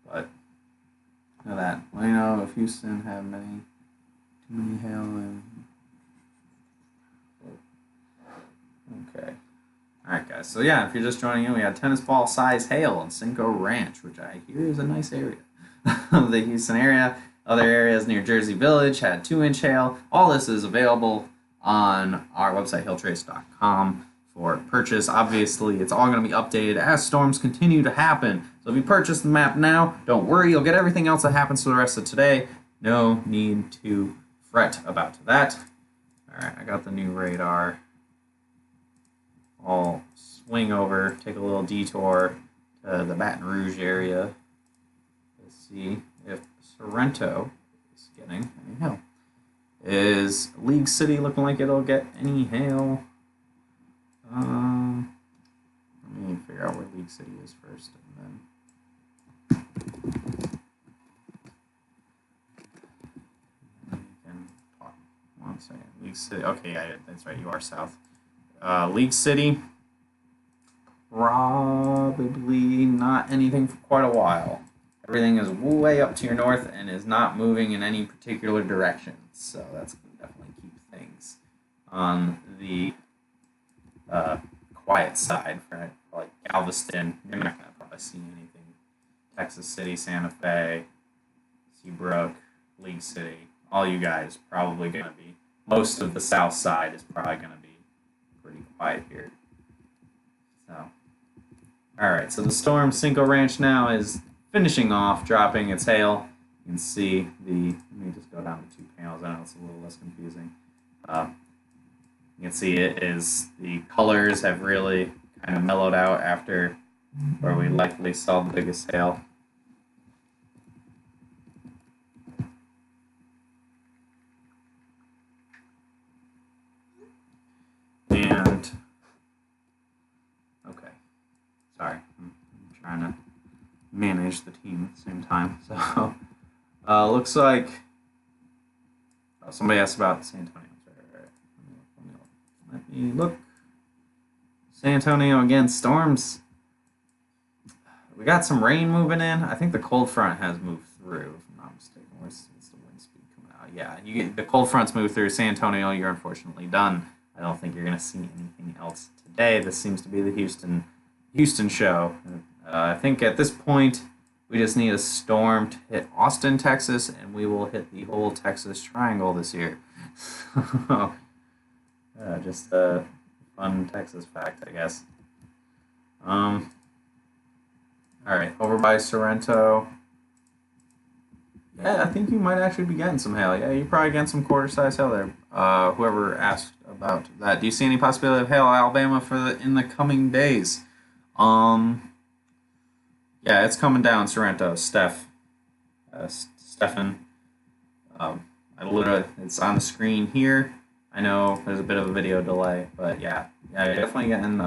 But look at that. Well, you know, if Houston have too many hail in. Okay. Alright guys, so yeah, if you're just joining in, we had tennis ball size hail in Cinco Ranch, which I hear is a nice area of the Houston area. Other areas near Jersey Village had 2-inch hail. All this is available on our website, hailtrace.com, for purchase. Obviously, it's all going to be updated as storms continue to happen. So if you purchase the map now, don't worry, you'll get everything else that happens for the rest of today. No need to fret about that. Alright, I got the new radar. I'll swing over, take a little detour to the Baton Rouge area. Let's see if Sorrento is getting any hail. Is League City looking like it'll get any hail? Let me figure out where League City is first, and then you can talk. 1 second. League City. Okay, yeah, that's right. You are south. League City, probably not anything for quite a while. Everything is way up to your north and is not moving in any particular direction. So that's going to definitely keep things on the quiet side for like Galveston. You're not going to probably see anything. Texas City, Santa Fe, Seabrook, League City. All you guys probably going to be. Most of the south side is probably going to be pretty quiet here. So, all right. So the storm Cinco Ranch now is finishing off dropping its hail. You can see the, let me just go down to 2 panels, I know it's a little less confusing. You can see it is, the colors have really kind of mellowed out after where we likely saw the biggest hail. And, okay, sorry, I'm trying to manage the team at the same time. So, looks like, somebody asked about San Antonio. Let me look. San Antonio again, storms. We got some rain moving in. I think the cold front has moved through, if I'm not mistaken. What's the wind speed coming out? Yeah, you get the cold front's moved through San Antonio. You're unfortunately done. I don't think you're going to see anything else today. This seems to be the Houston show. I think at this point we just need a storm to hit Austin, Texas, and we will hit the whole Texas Triangle this year. Just a fun Texas fact, I guess. All right, over by Sorrento. Yeah, I think you might actually be getting some hail. Yeah, you're probably getting some quarter-size hail there. Whoever asked about that. Do you see any possibility of hail, Alabama, in the coming days? Yeah, it's coming down, Sorrento. Stefan. It's on the screen here. I know there's a bit of a video delay, but yeah, you're definitely getting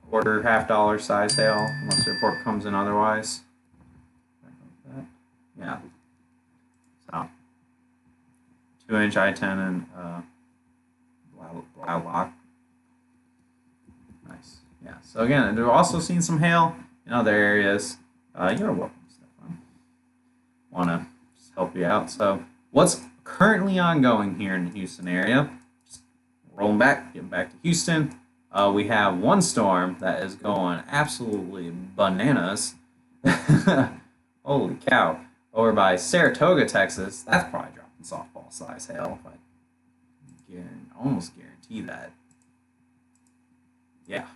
quarter, $half size hail, unless the report comes in otherwise. Yeah. So, 2-inch I-10 and Blalock. Nice. Yeah. So again, we've also seen some hail in other areas. You're welcome, Stefan. Want to just help you out. So, what's currently ongoing here in the Houston area? Just rolling back, getting back to Houston. We have one storm that is going absolutely bananas. Holy cow. Over by Saratoga, Texas. That's probably dropping softball size hail. I almost guarantee that. Yeah.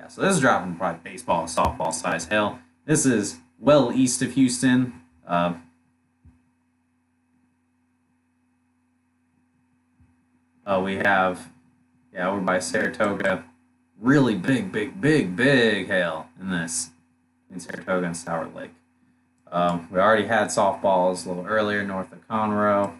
So this is dropping probably baseball, softball size hail. This is well east of Houston. We have, over by Saratoga, really big hail in this, in Saratoga and Sour Lake. We already had softballs a little earlier north of Conroe.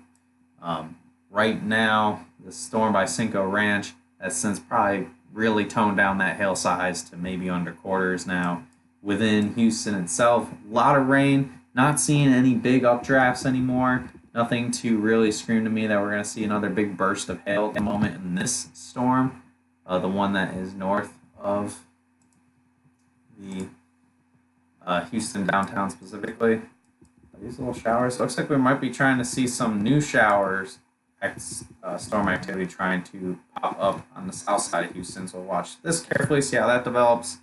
Right now, the storm by Cinco Ranch has since probably really toned down that hail size to maybe under quarters now. Within Houston itself, a lot of rain, not seeing any big updrafts anymore. Nothing to really scream to me that we're going to see another big burst of hail at the moment in this storm. The one that is north of the Houston downtown specifically. These little showers. Looks like we might be trying to see some new showers, storm activity trying to pop up on the south side of Houston. So we'll watch this carefully, see how that develops.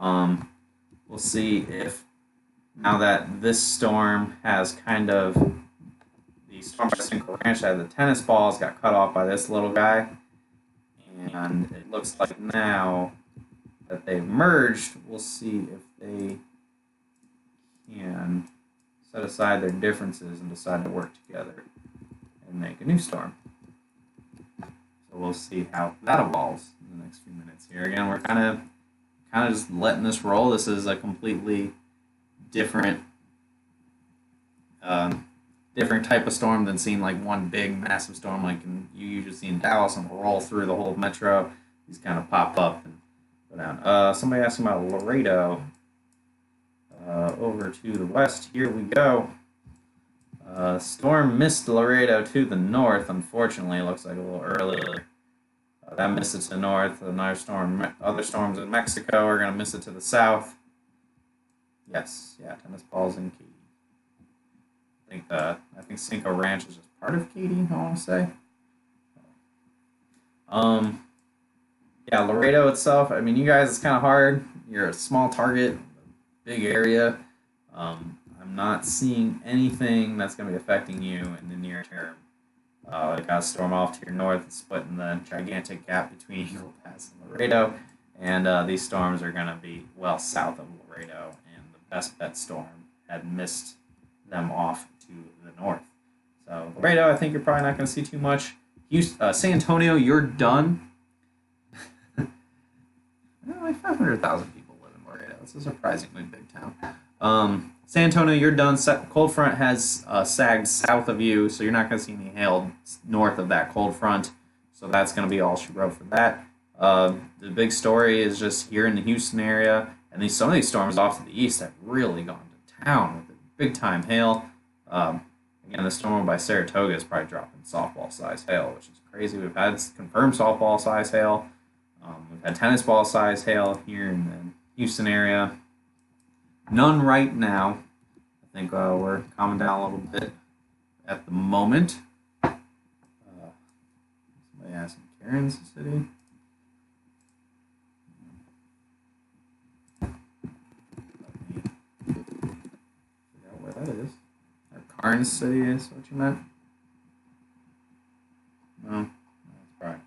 We'll see if now that this storm has kind of, the storm by Cinco Ranch had the tennis balls got cut off by this little guy. And it looks like now that they've merged, we'll see if they can set aside their differences and decide to work together and make a new storm. So we'll see how that evolves in the next few minutes here. Again, we're kind of just letting this roll. This is a completely different type of storm than seeing like one big massive storm like you usually see in Dallas and roll through the whole metro. These kind of pop up and go down. Somebody asked about Laredo. Over to the west, here we go. Storm missed Laredo to the north, unfortunately. It looks like a little earlier. That missed it to the north. Another storm, other storms in Mexico are going to miss it to the south. Yes, tennis balls in Katy. I think Cinco Ranch is just part of Katy, I want to say. Laredo itself, I mean, you guys, it's kind of hard. You're a small target, big area. I'm not seeing anything that's going to be affecting you in the near term. I got a storm off to your north, splitting the gigantic gap between Eagle Pass and Laredo. And these storms are going to be well south of Laredo. And the best bet storm had missed them off to the north. So Laredo, I think you're probably not going to see too much. Houston, San Antonio, you're done. Like 500,000 people live in Laredo. It's a surprisingly big town. San Antonio, you're done. Cold front has sagged south of you, so you're not going to see any hail north of that cold front. So that's going to be all she wrote for that. The big story is just here in the Houston area, and some of these storms off to the east have really gone to town with big time hail. Again, the storm by Saratoga is probably dropping softball size hail, which is crazy. We've had confirmed softball size hail. We've had tennis ball size hail here in the Houston area. None right now. I think we're calming down a little bit at the moment. Somebody asked in Kansas City. Let me figure out where that is. Kansas City is what you meant? No, that's right.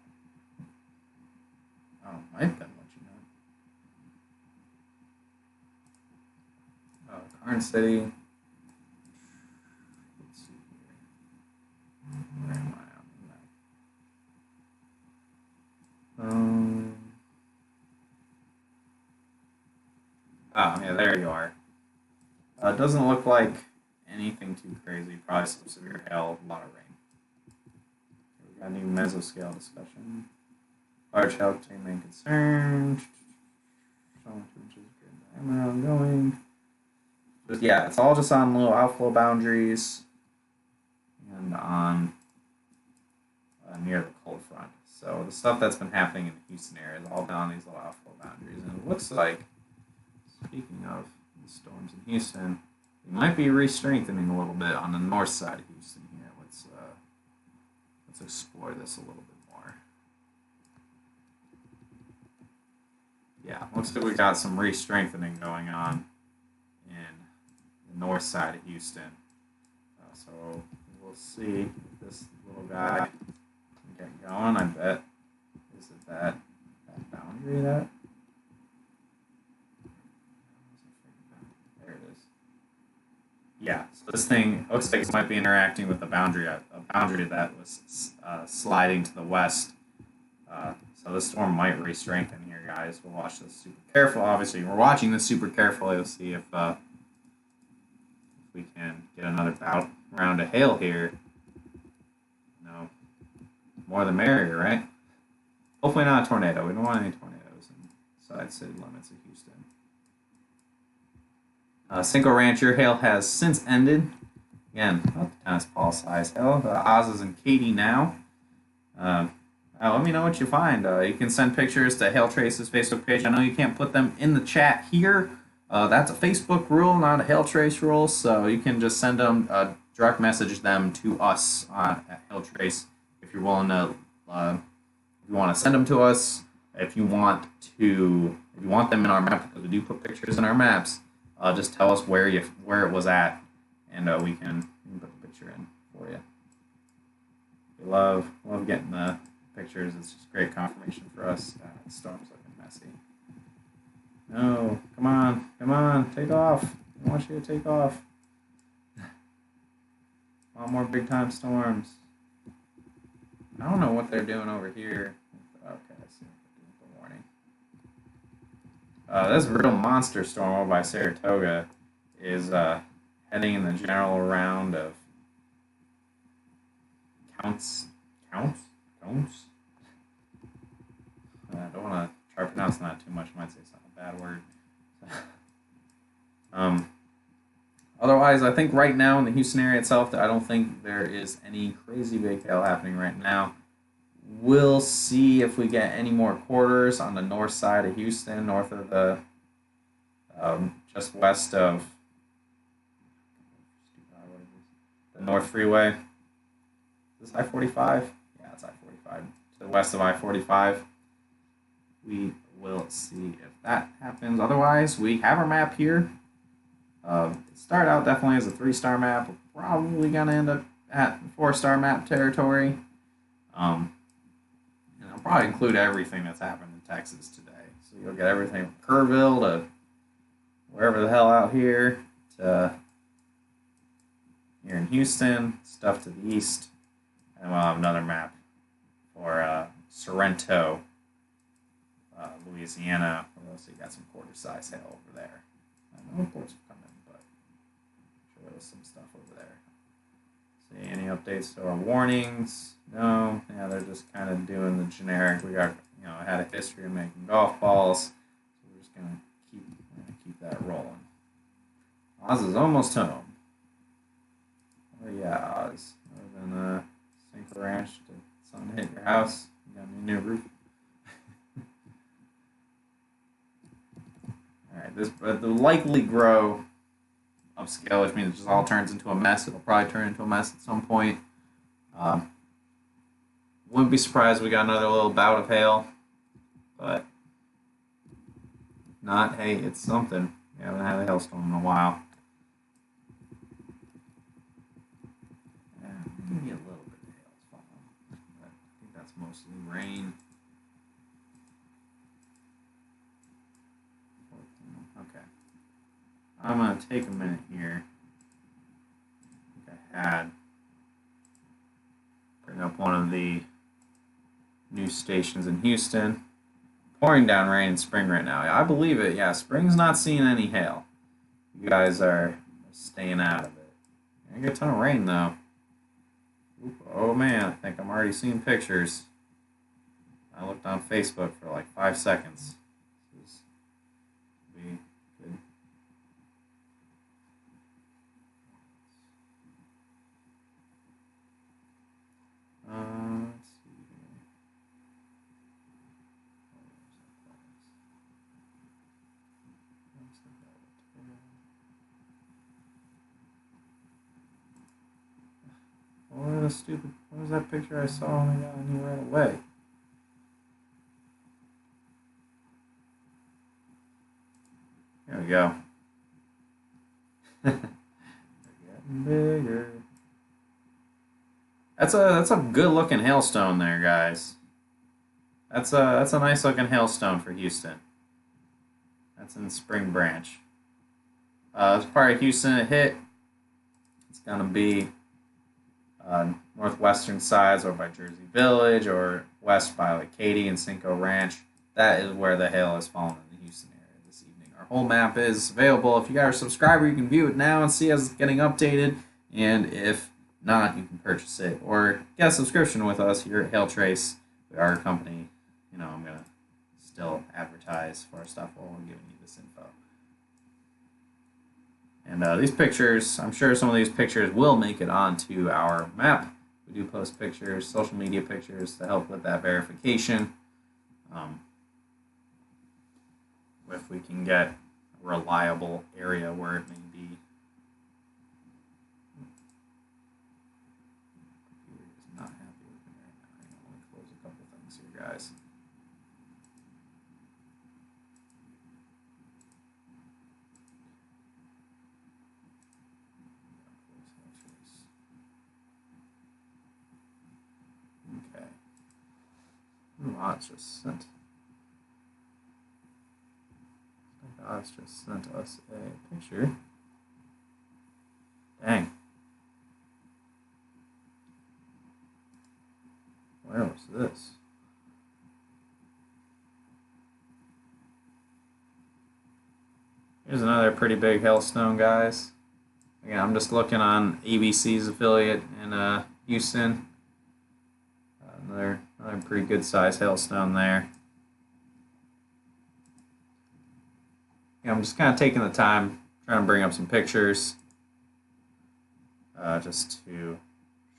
Oh, might have been what you meant. Kansas City. Let's see here. Where am I on the map? Oh, yeah, there you are. It doesn't look like anything too crazy. Probably some severe hail, a lot of rain. We got a new mesoscale discussion. Large hail team main concern. Showing 2 inches of diameter ongoing. But yeah, it's all just on little outflow boundaries and on near the cold front. So the stuff that's been happening in the Houston area is all down these little outflow boundaries. And it looks like, speaking of the storms in Houston, we might be re-strengthening a little bit on the north side of Houston here. Let's explore this a little bit more. Yeah, looks like we got some re-strengthening going on in the north side of Houston. So we'll see if this little guy can get going. I bet. Is it that boundary that? There it is. Yeah, so this thing looks like it might be interacting with a boundary that was sliding to the west. So this storm might re-strengthen here, guys. We'll watch this super careful. Obviously, we're watching this super carefully. We'll see if we can get another round of hail here. No, more the merrier, right? Hopefully not a tornado. We don't want any tornadoes inside city limits of Houston. Cinco Ranch, your hail has since ended. Again, not the tennis ball size hail. The Oz is in Katy now. Let me know what you find. You can send pictures to Hail Trace's Facebook page. I know you can't put them in the chat here. That's a Facebook rule, not a Hail Trace rule. So you can just send them, direct message them to us at Hail Trace if you're willing to. If you want to send them to us, if you want them in our map, because we do put pictures in our maps. Just tell us where it was at, and we can put the picture in for you. We love getting the pictures. It's just great confirmation for us. The storm's looking messy. No, come on, take off. I want you to take off. A lot more big time storms. I don't know what they're doing over here. Okay, I see what they're doing with the warning. This real monster storm over by Saratoga is heading in the general round of counts. I don't want to try pronouncing that too much. I might say something a bad word. Otherwise, I think right now in the Houston area itself, I don't think there is any crazy big hail happening right now. We'll see if we get any more quarters on the north side of Houston, north of the, just west of the North Freeway. Is this I-45? Yeah, it's I-45. To the west of I-45. We will see if that happens. Otherwise, we have our map here. It started out definitely as a 3-star map. We're probably going to end up at 4-star map territory. And I'll probably include everything that's happened in Texas today. So you'll get everything from Kerrville to wherever the hell out here to Houston, stuff to the east, and we'll have another map for Sorrento, Louisiana. So you got some quarter-size hail over there. No reports have come in, but I'm sure there was some stuff over there. See any updates to our warnings? No. Yeah, they're just kind of doing the generic. We got, had a history of making golf balls, so we're just gonna keep that rolling. Oz is almost home. Oh yeah, Oz. Other than Cinco Ranch to sun hit your house, you got a new roof. All right, but they'll likely grow upscale, which means it just all turns into a mess. It'll probably turn into a mess at some point. Wouldn't be surprised if we got another little bout of hail, but not. Hey, it's something. We haven't had a hailstorm in a while. Yeah, maybe a little bit of hail is fine, but I think that's mostly rain. Okay. I'm going to take a minute here. I think I had bring up one of the news stations in Houston. Pouring down rain in spring right now. I believe it. Yeah, spring's not seeing any hail. You guys are staying out of it. I get a ton of rain though. Oop, oh man, I think I'm already seeing pictures. I looked on Facebook for like 5 seconds. This will be good. Let's see here. What was that picture I saw and I got on you right away? There we go. They're getting bigger. That's a good looking hailstone there, guys. That's a nice looking hailstone for Houston. That's in Spring Branch. This part of Houston it hit. It's gonna be northwestern sides or by Jersey Village or west by like Katy and Cinco Ranch. That is where the hail has fallen in the Houston area this evening. Our whole map is available. If you got a subscriber, you can view it now and see as it's getting updated. And if not, you can purchase it or get a subscription with us here at Hail Trace. We are a company. I'm gonna still advertise for our stuff while we're giving you this info. And these pictures, I'm sure some of these pictures will make it onto our map. We do post pictures, social media pictures to help with that verification. If we can get a reliable area where it may be. Computer is not happy with me right now. I'm going to close a couple things here, guys. Okay. Oz just sent. Oz just sent us a picture. Dang. Where was this? Here's another pretty big hailstone, guys. Again, I'm just looking on ABC's affiliate in Houston. Another pretty good sized hailstone there. Yeah, I'm just kind of taking the time, trying to bring up some pictures, just to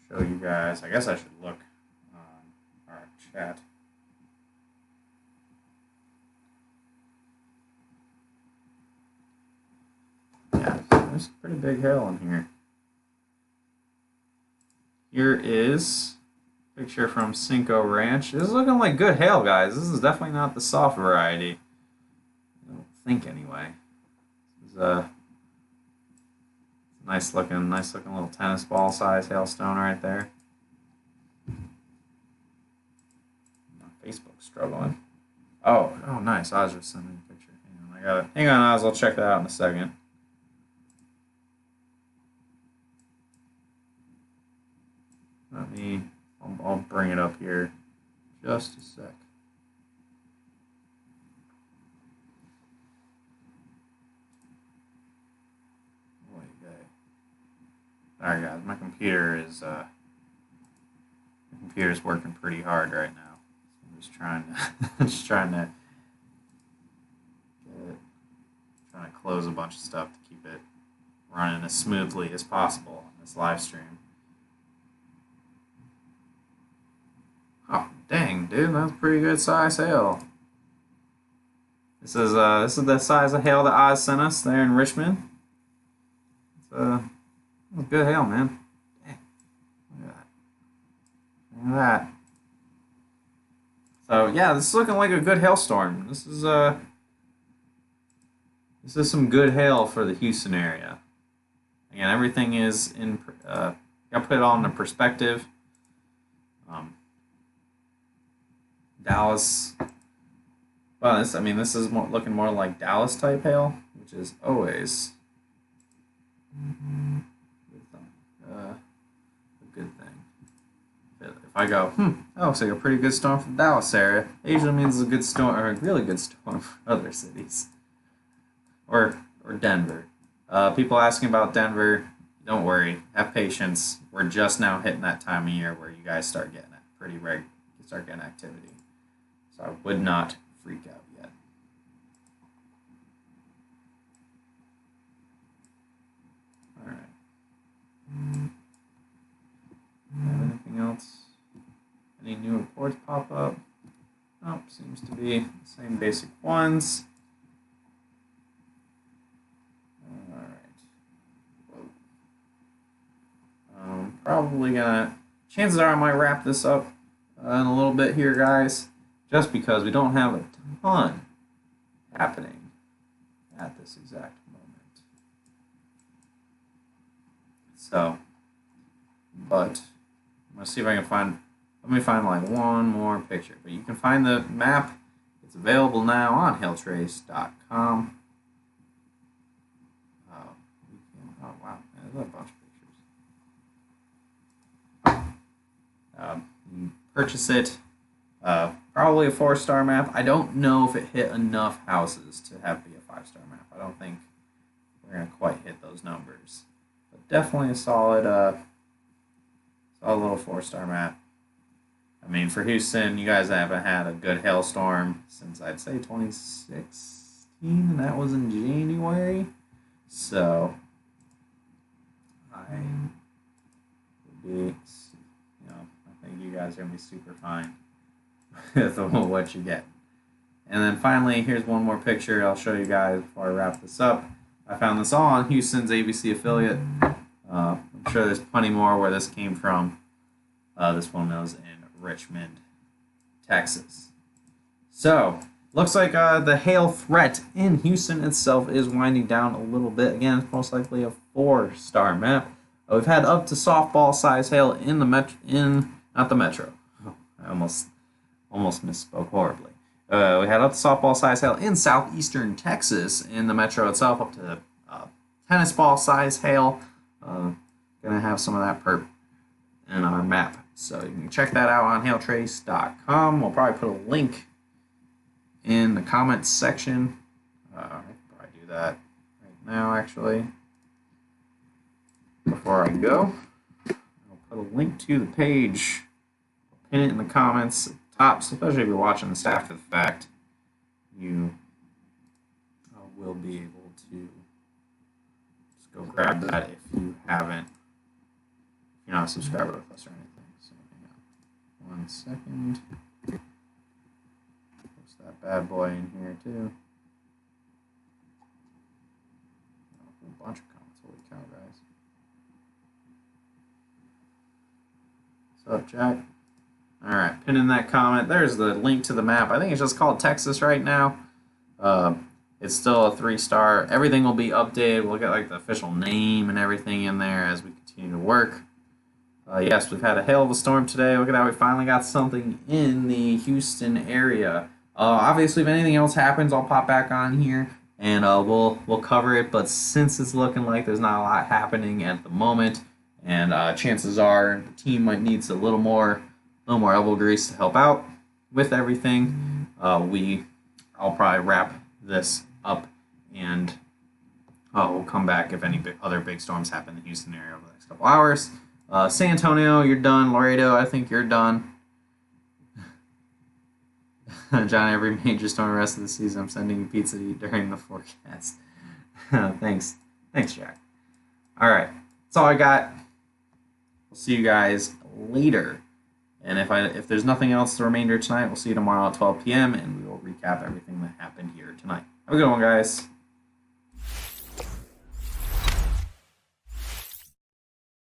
show you guys. I guess I should look on our chat. Yeah, there's pretty big hail in here. Here is a picture from Cinco Ranch. This is looking like good hail, guys. This is definitely not the soft variety. I don't think anyway. This is a nice looking little tennis ball size hailstone right there. My Facebook's struggling. Oh, nice. Oz just sent me a picture. Hang on, Oz. I'll check that out in a second. I'll bring it up here just a sec. Sorry guys, my computer's working pretty hard right now. I'm just trying to trying to close a bunch of stuff to keep it running as smoothly as possible on this live stream. Oh dang, dude, that's pretty good size hail. This is the size of hail that Oz sent us there in Richmond. It's good hail, man. Dang. Look at that. Look at that. So yeah, this is looking like a good hailstorm. This is some good hail for the Houston area. Again, everything is in. Gotta put it all into perspective. Dallas. Well, this is looking more like Dallas type hail, which is always a good thing. If I go, that looks like a pretty good storm for the Dallas area, it usually means a good storm or a really good storm for other cities. Or Denver. People asking about Denver, don't worry, have patience. We're just now hitting that time of year where you guys start getting it pretty regular. You start getting activity. So I would not freak out yet. All right. Anything else? Any new reports pop up? Nope, seems to be the same basic ones. All right. Probably gonna. Chances are I might wrap this up in a little bit here, guys, just because we don't have a ton happening at this exact moment. So, but I'm gonna see if I can find. Let me find like one more picture. But you can find the map. It's available now on hailtrace.com. Oh wow, there's a bunch of pictures. You purchase it. Probably a 4-star map. I don't know if it hit enough houses to have be a 5-star map. I don't think we're gonna quite hit those numbers. But definitely a solid little 4-star map. I mean, for Houston, you guys haven't had a good hailstorm since I'd say 2016, and that was in January. So I would be, I think you guys are gonna be super fine with what you get. And then finally, here's one more picture I'll show you guys before I wrap this up. I found this all on Houston's ABC affiliate. I'm sure there's plenty more where this came from. This one was in Richmond, Texas. So, looks like the hail threat in Houston itself is winding down a little bit. Again, it's most likely a 4-star map. We've had up to softball size hail in the not the metro. Oh, I almost misspoke horribly. We had up to softball size hail in southeastern Texas in the metro itself, up to tennis ball size hail. Gonna have some of that perp in our map. So you can check that out on hailtrace.com. We'll probably put a link in the comments section. I can probably do that right now, actually. Before I go, I'll put a link to the page. I'll pin it in the comments at the top, so especially if you're watching this after the fact. You will be able to just go grab that if you haven't, if you're not a subscriber with us or anything. So hang on 1 second. Post that bad boy in here too. A whole bunch of comments. Holy cow, guys. What's up, Jack? Alright, pin in that comment. There's the link to the map. I think it's just called Texas right now. It's still a 3-star. Everything will be updated. We'll get like the official name and everything in there as we continue to work. Yes, we've had a hell of a storm today. Look at that. We finally got something in the Houston area. Obviously, if anything else happens, I'll pop back on here and we'll cover it. But since it's looking like there's not a lot happening at the moment, and chances are the team might needs a little more elbow grease to help out with everything. I'll probably wrap this up, and we'll come back if any other big storms happen in the Houston area over the next couple hours. San Antonio, you're done. Laredo, I think you're done. John, every major storm the rest of the season, I'm sending you pizza to eat during the forecast. Thanks, Jack. All right, that's all I got. We'll see you guys later. And if there's nothing else the remainder tonight, we'll see you tomorrow at 12 p.m. and we will recap everything that happened here tonight. Have a good one, guys.